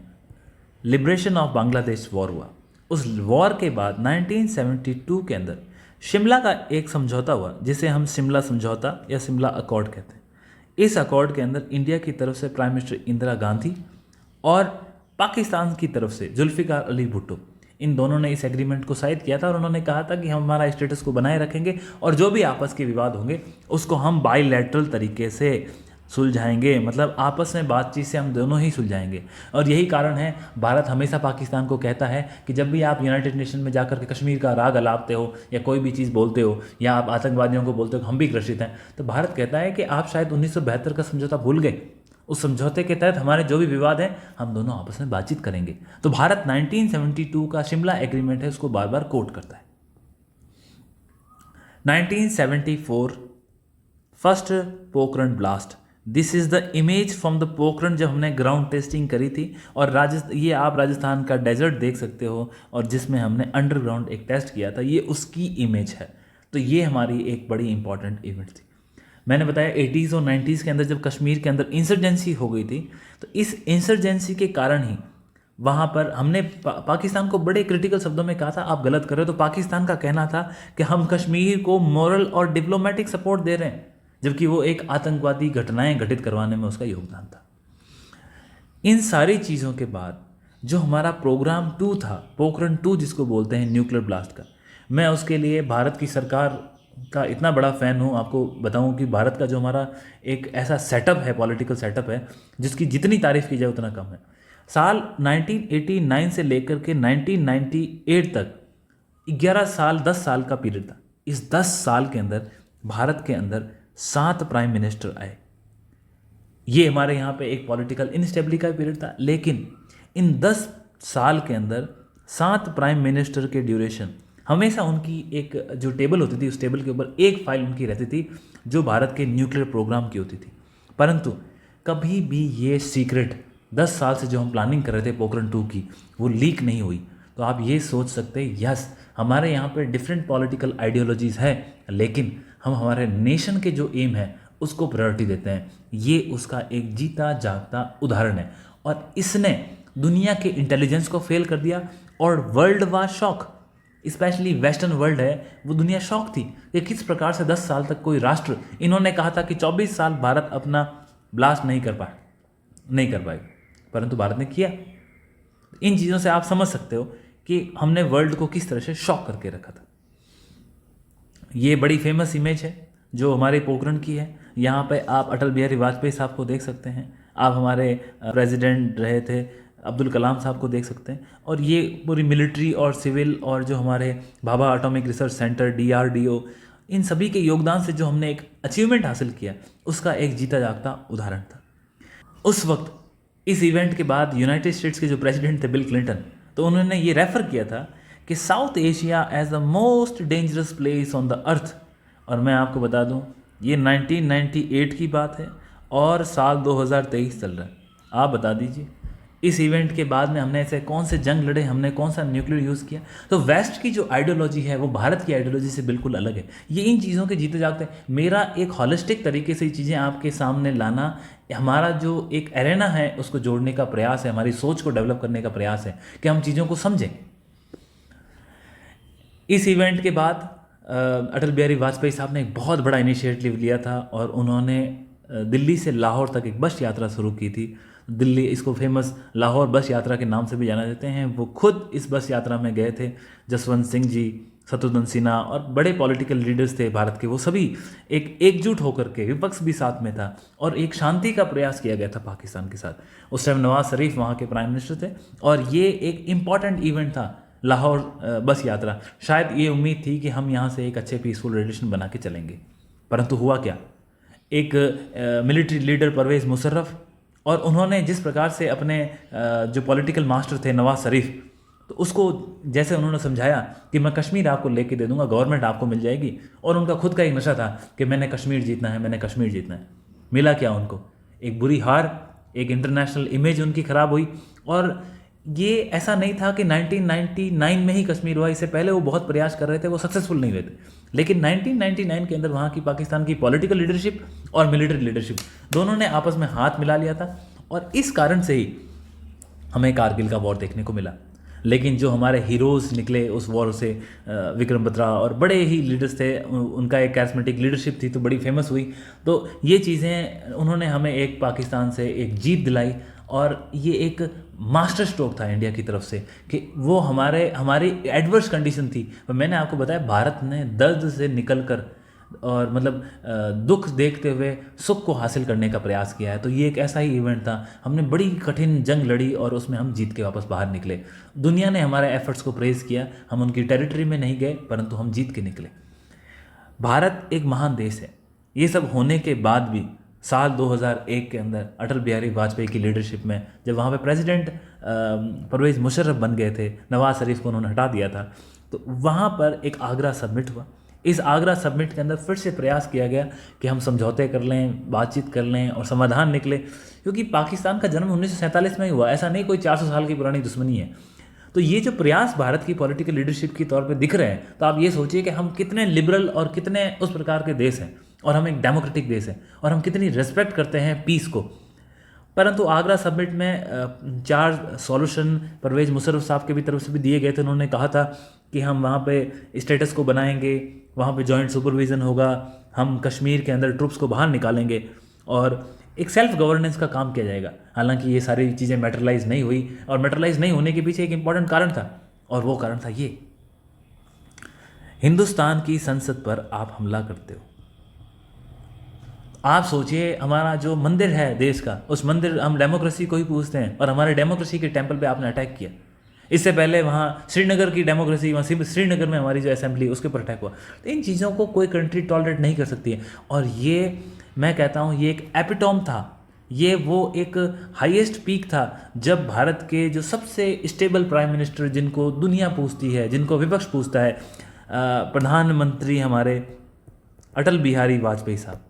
लिबरेशन ऑफ बांग्लादेश वॉर हुआ। उस वॉर के बाद 1972 के अंदर शिमला का एक समझौता हुआ जिसे हम शिमला समझौता या शिमला अकॉर्ड कहते हैं। इस अकॉर्ड के अंदर इंडिया की तरफ से प्राइम मिनिस्टर इंदिरा गांधी और पाकिस्तान की तरफ से जुल्फिकार अली भुट्टो, इन दोनों ने इस एग्रीमेंट को साइन किया था, और उन्होंने कहा था कि हम हमारा स्टेटस को बनाए रखेंगे और जो भी आपस के विवाद होंगे उसको हम बाईलैटरल तरीके से सुलझाएंगे, मतलब आपस में बातचीत से हम दोनों ही सुलझाएंगे। और यही कारण है भारत हमेशा पाकिस्तान को कहता है कि जब भी आप यूनाइटेड नेशन में जाकर के कश्मीर का राग अलापते हो या कोई भी चीज़ बोलते हो या आप आतंकवादियों को बोलते हो हम भी ग्रसित हैं, तो भारत कहता है कि आप शायद 1972 का समझौता भूल गए, उस समझौते के तहत हमारे जो भी विवाद हैं हम दोनों आपस में बातचीत करेंगे। तो भारत 1972 का शिमला एग्रीमेंट है उसको बार बार कोट करता है। 1974 first Pokhran blast, this is the image from the Pokhran, जब हमने ग्राउंड टेस्टिंग करी थी। और ये आप राजस्थान का डेजर्ट देख सकते हो, और जिसमें हमने अंडरग्राउंड एक टेस्ट किया था, ये उसकी इमेज है। तो ये हमारी एक बड़ी इंपॉर्टेंट इवेंट थी। मैंने बताया 80s और 90s के अंदर जब कश्मीर के अंदर इंसर्जेंसी हो गई थी, तो इस इंसर्जेंसी के कारण ही वहाँ पर हमने पाकिस्तान को बड़े क्रिटिकल शब्दों में कहा था आप गलत कर रहे हो। तो पाकिस्तान का कहना था कि हम कश्मीर को मॉरल और डिप्लोमेटिक सपोर्ट दे रहे हैं, जबकि वो एक आतंकवादी घटनाएं घटित करवाने में उसका योगदान था। इन सारी चीज़ों के बाद जो हमारा प्रोग्राम 2 था, पोखरण 2 जिसको बोलते हैं न्यूक्लियर ब्लास्ट का, मैं उसके लिए भारत की सरकार का इतना बड़ा फ़ैन हूँ। आपको बताऊँ कि भारत का जो हमारा एक ऐसा सेटअप है, पॉलिटिकल सेटअप है, जिसकी जितनी तारीफ़ की जाए उतना कम है। साल 1989 से लेकर के 1998 तक 11 साल 10 साल का पीरियड था। इस 10 साल के अंदर भारत के अंदर 7 प्राइम मिनिस्टर आए। ये हमारे यहाँ पे एक पॉलिटिकल इनस्टेबिलिटी का पीरियड था, लेकिन इन 10 साल के अंदर 7 प्राइम मिनिस्टर के ड्यूरेशन, हमेशा उनकी एक जो टेबल होती थी उस टेबल के ऊपर एक फाइल उनकी रहती थी जो भारत के न्यूक्लियर प्रोग्राम की होती थी। परंतु कभी भी ये सीक्रेट 10 साल से जो हम प्लानिंग कर रहे थे पोखरण 2 की, वो लीक नहीं हुई। तो आप ये सोच सकते हैं यस, हमारे यहाँ पे डिफरेंट पॉलिटिकल आइडियोलॉजीज़ है, लेकिन हम हमारे नेशन के जो एम है उसको प्रायोरिटी देते हैं। ये उसका एक जीता जागता उदाहरण है और इसने दुनिया के इंटेलिजेंस को फेल कर दिया और world war shock, specially western world है वो दुनिया शॉक थी कि किस प्रकार से 10 साल तक कोई राष्ट्र, इन्होंने कहा था कि 24 साल भारत अपना ब्लास्ट नहीं कर पाए, परंतु भारत ने किया। इन चीज़ों से आप समझ सकते हो कि हमने वर्ल्ड को किस तरह से शॉक करके रखा था। ये बड़ी फेमस इमेज है जो हमारे पोखरण की है। यहाँ पे आप अटल बिहारी वाजपेयी साहब को देख सकते हैं, आप हमारे प्रेसिडेंट रहे थे अब्दुल कलाम साहब को देख सकते हैं, और ये पूरी मिलिट्री और सिविल और जो हमारे Bhabha atomic research centre DRDO, इन सभी के योगदान से जो हमने एक अचीवमेंट हासिल किया उसका एक जीता जागता उदाहरण था। उस वक्त इस इवेंट के बाद यूनाइटेड स्टेट्स के जो प्रेसिडेंट थे बिल क्लिंटन, तो उन्होंने ये रेफर किया था कि South Asia as the most dangerous place on the earth. और मैं आपको बता दूं ये 1998 की बात है और साल 2023 चल रहा है। आप बता दीजिए इस इवेंट के बाद में हमने ऐसे कौन से जंग लड़े, हमने कौन सा न्यूक्लियर यूज़ किया। तो वेस्ट की जो आइडियोलॉजी है वो भारत की आइडियोलॉजी से बिल्कुल अलग है। ये इन चीज़ों के जीते जागते हैं। मेरा एक हॉलिस्टिक तरीके से ये चीज़ें आपके सामने लाना, हमारा जो एक एरेना है उसको जोड़ने का प्रयास है, हमारी सोच को डेवलप करने का प्रयास है कि हम चीज़ों को समझें। इस इवेंट के बाद अटल बिहारी वाजपेयी साहब ने एक बहुत बड़ा इनिशिएटिव लिया था और उन्होंने दिल्ली से लाहौर तक एक बस यात्रा शुरू की थी। दिल्ली, इसको फेमस लाहौर बस यात्रा के नाम से भी जाना जाते हैं। वो खुद इस बस यात्रा में गए थे। जसवंत सिंह जी, शत्रुघ्न सिन्हा और बड़े पॉलिटिकल लीडर्स थे भारत के, वो सभी एकजुट होकर के, विपक्ष भी साथ में था और एक शांति का प्रयास किया गया था पाकिस्तान के साथ। उस टाइम नवाज शरीफ वहाँ के प्राइम मिनिस्टर थे और ये एक इम्पॉर्टेंट इवेंट था लाहौर बस यात्रा। शायद ये उम्मीद थी कि हम यहाँ से एक अच्छे पीसफुल रिलेशन बना के चलेंगे, परंतु हुआ क्या, एक मिलिट्री लीडर परवेज़ मुशर्रफ, और उन्होंने जिस प्रकार से अपने जो पॉलिटिकल मास्टर थे नवाज शरीफ, तो उसको जैसे उन्होंने समझाया कि मैं कश्मीर आपको लेके दे दूंगा, गवर्नमेंट आपको मिल जाएगी, और उनका खुद का एक नशा था कि मैंने कश्मीर जीतना है, मैंने कश्मीर जीतना है। मिला क्या उनको? एक बुरी हार, एक इंटरनेशनल इमेज उनकी ख़राब हुई। और ये ऐसा नहीं था कि 1999 में ही कश्मीर हुआ, इससे पहले वो बहुत प्रयास कर रहे थे, वो सक्सेसफुल नहीं हुए थे। लेकिन 1999 के अंदर वहाँ की पाकिस्तान की पॉलिटिकल लीडरशिप और मिलिट्री लीडरशिप दोनों ने आपस में हाथ मिला लिया था और इस कारण से ही हमें कारगिल का वॉर देखने को मिला। लेकिन जो हमारे हीरोज़ निकले उस वॉर से, विक्रम बत्रा और बड़े ही लीडर्स थे, उनका एक कैरिस्मेटिक लीडरशिप थी तो बड़ी फेमस हुई। तो ये चीज़ें उन्होंने हमें एक पाकिस्तान से एक जीत दिलाई और ये एक मास्टर स्ट्रोक था इंडिया की तरफ से कि वो हमारी एडवर्स कंडीशन थी, पर मैंने आपको बताया भारत ने दर्द से निकल कर और मतलब दुख देखते हुए सुख को हासिल करने का प्रयास किया है। तो ये एक ऐसा ही इवेंट था, हमने बड़ी कठिन जंग लड़ी और उसमें हम जीत के वापस बाहर निकले। दुनिया ने हमारे एफर्ट्स को प्रेज़ किया, हम उनकी टेरिटरी में नहीं गए परंतु हम जीत के निकले। भारत एक महान देश है। ये सब होने के बाद भी साल 2001 के अंदर अटल बिहारी वाजपेयी की लीडरशिप में जब वहाँ पे प्रेसिडेंट परवेज़ मुशर्रफ बन गए थे, नवाज शरीफ को उन्होंने हटा दिया था, तो वहाँ पर एक आगरा समिट हुआ। इस आगरा समिट के अंदर फिर से प्रयास किया गया कि हम समझौते कर लें, बातचीत कर लें और समाधान निकले, क्योंकि पाकिस्तान का जन्म 1947 में ही हुआ, ऐसा नहीं कोई 400 साल की पुरानी दुश्मनी है। तो ये जो प्रयास भारत की पॉलिटिकल लीडरशिप के तौर पे दिख रहे हैं, तो आप ये सोचिए कि हम कितने लिबरल और कितने उस प्रकार के देश हैं और हम एक डेमोक्रेटिक देश है और हम कितनी रिस्पेक्ट करते हैं पीस को। परंतु आगरा समिट में 4 सॉल्यूशन परवेज़ मुशर्रफ साहब के भी तरफ से भी दिए गए थे। उन्होंने कहा था कि हम वहाँ पे स्टेटस को बनाएंगे, वहाँ पे जॉइंट सुपरविज़न होगा, हम कश्मीर के अंदर ट्रुप्स को बाहर निकालेंगे और एक सेल्फ गवर्नेंस का काम किया जाएगा। हालांकि ये सारी चीज़ें मैटरलाइज नहीं हुई और मैटरलाइज नहीं होने के पीछे एक इम्पॉर्टेंट कारण था और वो कारण था ये, हिंदुस्तान की संसद पर आप हमला करते हो। आप सोचिए हमारा जो मंदिर है देश का, उस मंदिर, हम डेमोक्रेसी को ही पूछते हैं और हमारे डेमोक्रेसी के टेम्पल पे आपने अटैक किया। इससे पहले वहाँ श्रीनगर की डेमोक्रेसी, वहाँ श्रीनगर में हमारी जो असेंबली उसके ऊपर अटैक हुआ। तो इन चीज़ों को कोई कंट्री टॉलरेट नहीं कर सकती है और ये मैं कहता हूँ ये एक एपिटोम था, ये वो एक हाईएस्ट पीक था जब भारत के जो सबसे स्टेबल प्राइम मिनिस्टर, जिनको दुनिया पूछती है, जिनको विपक्ष पूछता है, प्रधानमंत्री हमारे अटल बिहारी वाजपेयी साहब,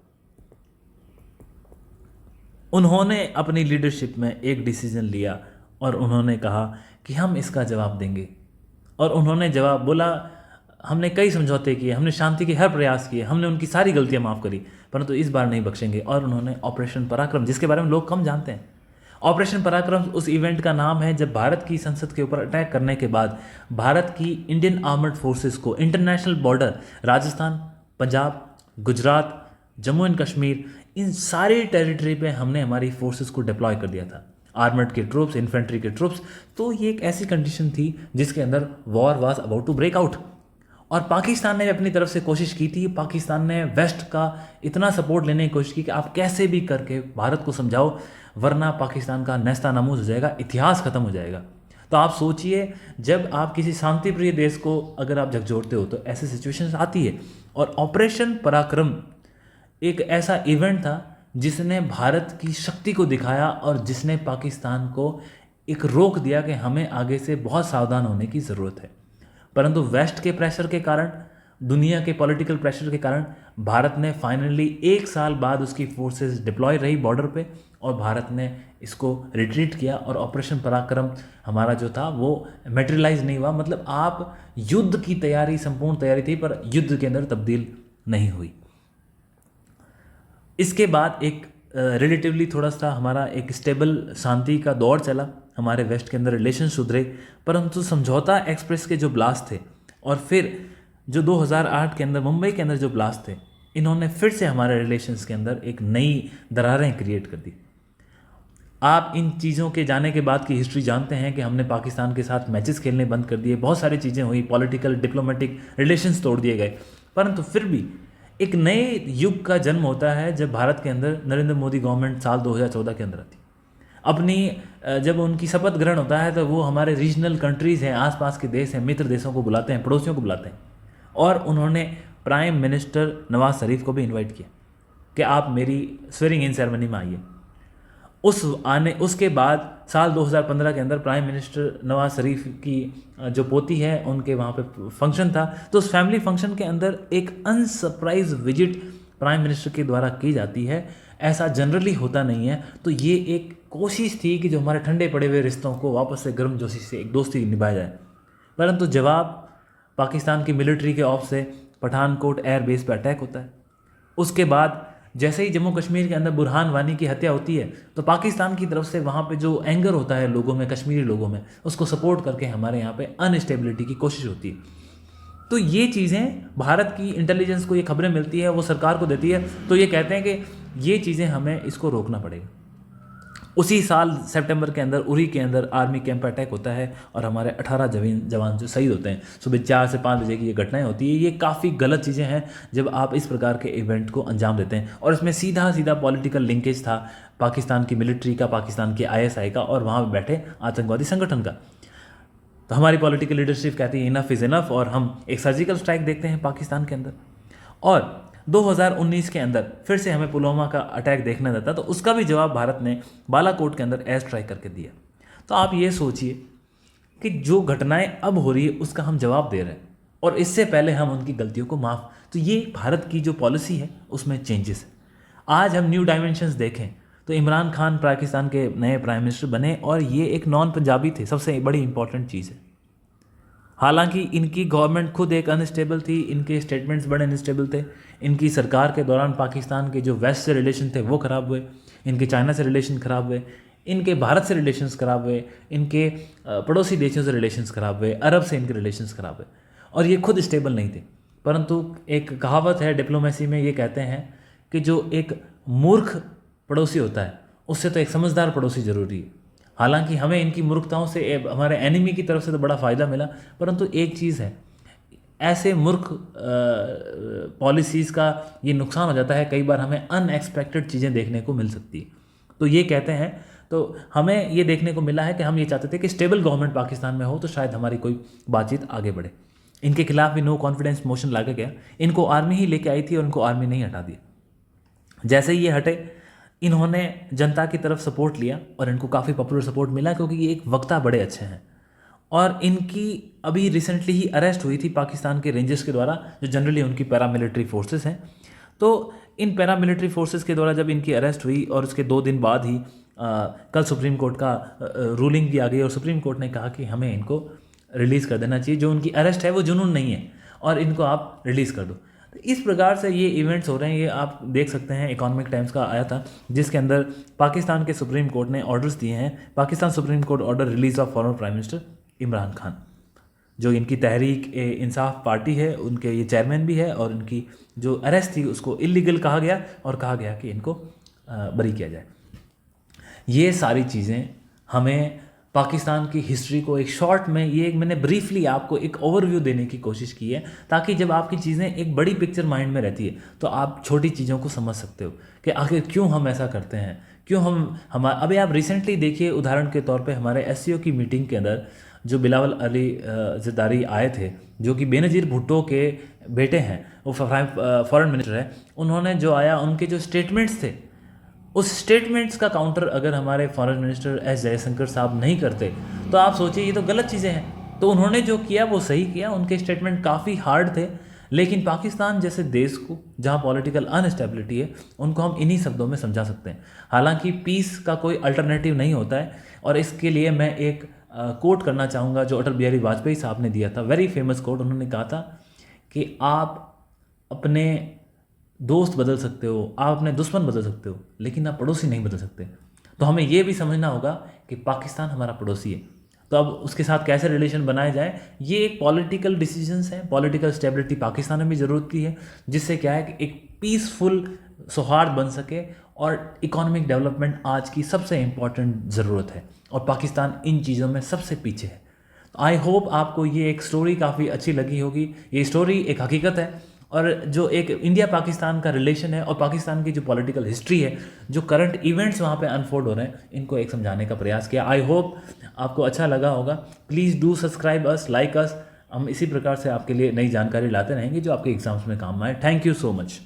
उन्होंने अपनी लीडरशिप में एक डिसीजन लिया और उन्होंने कहा कि हम इसका जवाब देंगे। और उन्होंने जवाब बोला, हमने कई समझौते किए, हमने शांति के हर प्रयास किए, हमने उनकी सारी गलतियां माफ़ करी, परंतु इस बार नहीं बख्शेंगे। और उन्होंने ऑपरेशन पराक्रम, जिसके बारे में लोग कम जानते हैं, ऑपरेशन पराक्रम उस इवेंट का नाम है जब भारत की संसद के ऊपर अटैक करने के बाद भारत की इंडियन आर्मर्ड फोर्सेस को international border, Rajasthan, Punjab, Gujarat, Jammu and Kashmir, इन सारी टेरिटरी पे हमने हमारी फोर्सेस को डिप्लॉय कर दिया था, आर्मर्ड के ट्रूप्स, इन्फेंट्री के ट्रूप्स। तो ये एक ऐसी कंडीशन थी जिसके अंदर war was about to break out. और पाकिस्तान ने अपनी तरफ से कोशिश की थी, पाकिस्तान ने वेस्ट का इतना सपोर्ट लेने की कोशिश की कि आप कैसे भी करके भारत को समझाओ, वरना पाकिस्तान का नेस्ता नामूस हो जाएगा, इतिहास खत्म हो जाएगा। तो आप सोचिए, जब आप किसी शांति प्रिय देश को अगर आप झकझोरते हो तो ऐसी सिचुएशंस आती है। और ऑपरेशन पराक्रम एक ऐसा इवेंट था जिसने भारत की शक्ति को दिखाया और जिसने पाकिस्तान को एक रोक दिया कि हमें आगे से बहुत सावधान होने की ज़रूरत है। परंतु वेस्ट के प्रेशर के कारण, दुनिया के पॉलिटिकल प्रेशर के कारण भारत ने फाइनली 1 साल बाद उसकी फोर्सेस डिप्लॉय रही बॉर्डर पे और भारत ने इसको रिट्रीट किया और ऑपरेशन पराक्रम हमारा जो था वो मेटेरियलाइज नहीं हुआ। मतलब आप युद्ध की तैयारी, संपूर्ण तैयारी थी, पर युद्ध के अंदर तब्दील नहीं हुई। इसके बाद एक रिलेटिवली थोड़ा सा हमारा एक स्टेबल शांति का दौर चला, हमारे वेस्ट के अंदर रिलेशन सुधरे, परंतु समझौता एक्सप्रेस के जो ब्लास्ट थे और फिर जो 2008 के अंदर मुंबई के अंदर जो ब्लास्ट थे, इन्होंने फिर से हमारे रिलेशंस के अंदर एक नई दरारें क्रिएट कर दी। आप इन चीज़ों के जाने के बाद की हिस्ट्री जानते हैं कि हमने पाकिस्तान के साथ मैचेस खेलने बंद कर दिए, बहुत सारी चीज़ें हुई, पॉलिटिकल डिप्लोमेटिक रिलेशंस तोड़ दिए गए, परंतु फिर भी एक नए युग का जन्म होता है जब भारत के अंदर नरेंद्र मोदी गवर्नमेंट साल 2014 के अंदर आती। अपनी जब उनकी शपथ ग्रहण होता है तो वो हमारे रीजनल कंट्रीज़ हैं, आसपास के देश हैं, मित्र देशों को बुलाते हैं, पड़ोसियों को बुलाते हैं, और उन्होंने प्राइम मिनिस्टर नवाज शरीफ को भी इनवाइट किया कि आप मेरी स्वेरिंग इन सेरेमनी में आइए। उसके बाद साल 2015 के अंदर प्राइम मिनिस्टर नवाज शरीफ की जो पोती है उनके वहाँ पे फंक्शन था, तो उस फैमिली फंक्शन के अंदर एक अनसरप्राइज विजिट प्राइम मिनिस्टर के द्वारा की जाती है। ऐसा जनरली होता नहीं है। तो ये एक कोशिश थी कि जो हमारे ठंडे पड़े हुए रिश्तों को वापस से गर्मजोशी से एक दोस्ती निभाया जाए, परंतु जवाब पाकिस्तान की मिलिट्री के ऑफ से पठानकोट एयरबेस पर अटैक होता है। उसके बाद जैसे ही जम्मू कश्मीर के अंदर बुरहान वानी की हत्या होती है तो पाकिस्तान की तरफ से वहाँ पे जो एंगर होता है लोगों में, कश्मीरी लोगों में, उसको सपोर्ट करके हमारे यहाँ पे अनस्टेबिलिटी की कोशिश होती है। तो ये चीज़ें भारत की इंटेलिजेंस को ये खबरें मिलती है, वो सरकार को देती है, तो ये कहते हैं कि ये चीज़ें हमें इसको रोकना पड़ेगा। उसी साल सितंबर के अंदर उरी के अंदर आर्मी कैंप अटैक होता है और हमारे 18 जवान जो शहीद होते हैं। सुबह 4 से 5 बजे की ये घटनाएं होती है। ये काफ़ी गलत चीज़ें हैं जब आप इस प्रकार के इवेंट को अंजाम देते हैं, और इसमें सीधा सीधा पॉलिटिकल लिंकेज था पाकिस्तान की मिलिट्री का, पाकिस्तान के ISI का और वहाँ पर बैठे आतंकवादी संगठन का। तो हमारी पॉलिटिकल लीडरशिप कहती है इनफ इज़ इनफ, और हम एक सर्जिकल स्ट्राइक देखते हैं पाकिस्तान के अंदर। और 2019 के अंदर फिर से हमें पुलवामा का अटैक देखने देता, तो उसका भी जवाब भारत ने बालाकोट के अंदर एयर स्ट्राइक करके दिया। तो आप ये सोचिए कि जो घटनाएं अब हो रही है उसका हम जवाब दे रहे हैं, और इससे पहले हम उनकी गलतियों को माफ़। तो ये भारत की जो पॉलिसी है उसमें चेंजेस है। आज हम न्यू डायमेंशंस देखें तो इमरान खान पाकिस्तान के नए प्राइम मिनिस्टर बने, और ये एक नॉन पंजाबी थे, सबसे बड़ी इंपॉर्टेंट चीज़ है। हालांकि इनकी गवर्नमेंट खुद एक अनस्टेबल थी, इनके स्टेटमेंट्स बड़े अनस्टेबल थे, इनकी सरकार के दौरान पाकिस्तान के जो वेस्ट से रिलेशन थे वो ख़राब हुए, इनके चाइना से रिलेशन ख़राब हुए, इनके भारत से रिलेशंस ख़राब हुए, इनके पड़ोसी देशों से रिलेशंस ख़राब हुए, अरब से इनके रिलेशंस ख़राब हुए, और ये खुद स्टेबल नहीं थे। परंतु एक कहावत है डिप्लोमेसी में, ये कहते हैं कि जो एक मूर्ख पड़ोसी होता है उससे तो एक समझदार पड़ोसी ज़रूरी है। हालांकि हमें इनकी मूर्खताओं से, हमारे एनिमी की तरफ से तो बड़ा फ़ायदा मिला, परंतु एक चीज़ है, ऐसे मूर्ख पॉलिसीज़ का ये नुकसान हो जाता है, कई बार हमें अनएक्सपेक्टेड चीज़ें देखने को मिल सकती है। तो ये कहते हैं, तो हमें ये देखने को मिला है कि हम ये चाहते थे कि स्टेबल गवर्नमेंट पाकिस्तान में हो तो शायद हमारी कोई बातचीत आगे बढ़े। इनके खिलाफ भी नो कॉन्फिडेंस मोशन लाया गया, इनको आर्मी ही लेके आई थी और इनको आर्मी नहीं हटा दिया। जैसे ही ये हटे, इन्होंने जनता की तरफ सपोर्ट लिया और इनको काफ़ी पॉपुलर सपोर्ट मिला, क्योंकि ये एक वक्ता बड़े अच्छे हैं। और इनकी अभी रिसेंटली ही अरेस्ट हुई थी पाकिस्तान के रेंजर्स के द्वारा, जो जनरली उनकी पैरामिलिट्री फोर्सेस हैं। तो इन पैरामिलिट्री फोर्सेस के द्वारा जब इनकी अरेस्ट हुई और उसके 2 दिन बाद ही कल सुप्रीम कोर्ट का रूलिंग भी आ गई, और सुप्रीम कोर्ट ने कहा कि हमें इनको रिलीज़ कर देना चाहिए। जो उनकी अरेस्ट है वो जुनून नहीं है, और इनको आप रिलीज़ कर दो। तो इस प्रकार से ये इवेंट्स हो रहे हैं। ये आप देख सकते हैं, इकोनॉमिक टाइम्स का आया था जिसके अंदर पाकिस्तान के सुप्रीम कोर्ट ने ऑर्डर्स दिए हैं। Pakistan supreme court order release of former prime minister Imran Khan, जो इनकी तहरीक इंसाफ पार्टी है, उनके ये चेयरमैन भी है, और इनकी जो अरेस्ट थी उसको इलीगल कहा गया और कहा गया कि इनको बरी किया जाए। ये सारी चीज़ें हमें पाकिस्तान की हिस्ट्री को एक शॉर्ट में, ये मैंने ब्रीफली आपको एक ओवरव्यू देने की कोशिश की है, ताकि जब आपकी चीज़ें एक बड़ी पिक्चर माइंड में रहती है तो आप छोटी चीज़ों को समझ सकते हो कि आखिर क्यों हम ऐसा करते हैं, क्यों हम अभी आप रिसेंटली देखिए, उदाहरण के तौर पे हमारे SCO की मीटिंग के अंदर जो बिलावल अली ज़रदारी आए थे, जो कि बेनज़ीर भुट्टो के बेटे हैं, वो फॉरेन मिनिस्टर है, उन्होंने जो आया, उनके जो स्टेटमेंट्स थे, उस स्टेटमेंट्स का काउंटर अगर हमारे फॉरेन मिनिस्टर S जयशंकर साहब नहीं करते तो आप सोचिए ये तो गलत चीज़ें हैं। तो उन्होंने जो किया वो सही किया, उनके स्टेटमेंट काफ़ी हार्ड थे, लेकिन पाकिस्तान जैसे देश को जहाँ पॉलिटिकल अनस्टेबिलिटी है, उनको हम इन्हीं शब्दों में समझा सकते हैं। हालांकि पीस का कोई अल्टरनेटिव नहीं होता है, और इसके लिए मैं एक कोट करना चाहूँगा जो अटल बिहारी वाजपेयी साहब ने दिया था, वेरी फेमस कोट। उन्होंने कहा था कि आप अपने दोस्त बदल सकते हो, आप अपने दुश्मन बदल सकते हो, लेकिन आप पड़ोसी नहीं बदल सकते। तो हमें ये भी समझना होगा कि पाकिस्तान हमारा पड़ोसी है, तो अब उसके साथ कैसे रिलेशन बनाए जाए, ये एक पॉलिटिकल डिसीजंस हैं। पॉलिटिकल स्टेबिलिटी पाकिस्तान में भी ज़रूरत की है, जिससे क्या है कि एक पीसफुल सौहार्द बन सके, और इकोनॉमिक डेवलपमेंट आज की सबसे इम्पॉर्टेंट ज़रूरत है, और पाकिस्तान इन चीज़ों में सबसे पीछे है। आई होप आपको ये एक स्टोरी काफ़ी अच्छी लगी होगी। ये स्टोरी एक हकीकत है, और जो एक इंडिया पाकिस्तान का रिलेशन है, और पाकिस्तान की जो पॉलिटिकल हिस्ट्री है, जो करंट इवेंट्स वहाँ पे अनफोल्ड हो रहे हैं, इनको एक समझाने का प्रयास किया। आई होप आपको अच्छा लगा होगा। Please do subscribe us, like us. हम इसी प्रकार से आपके लिए नई जानकारी लाते रहेंगे जो आपके एग्जाम्स में काम आए। Thank you so much.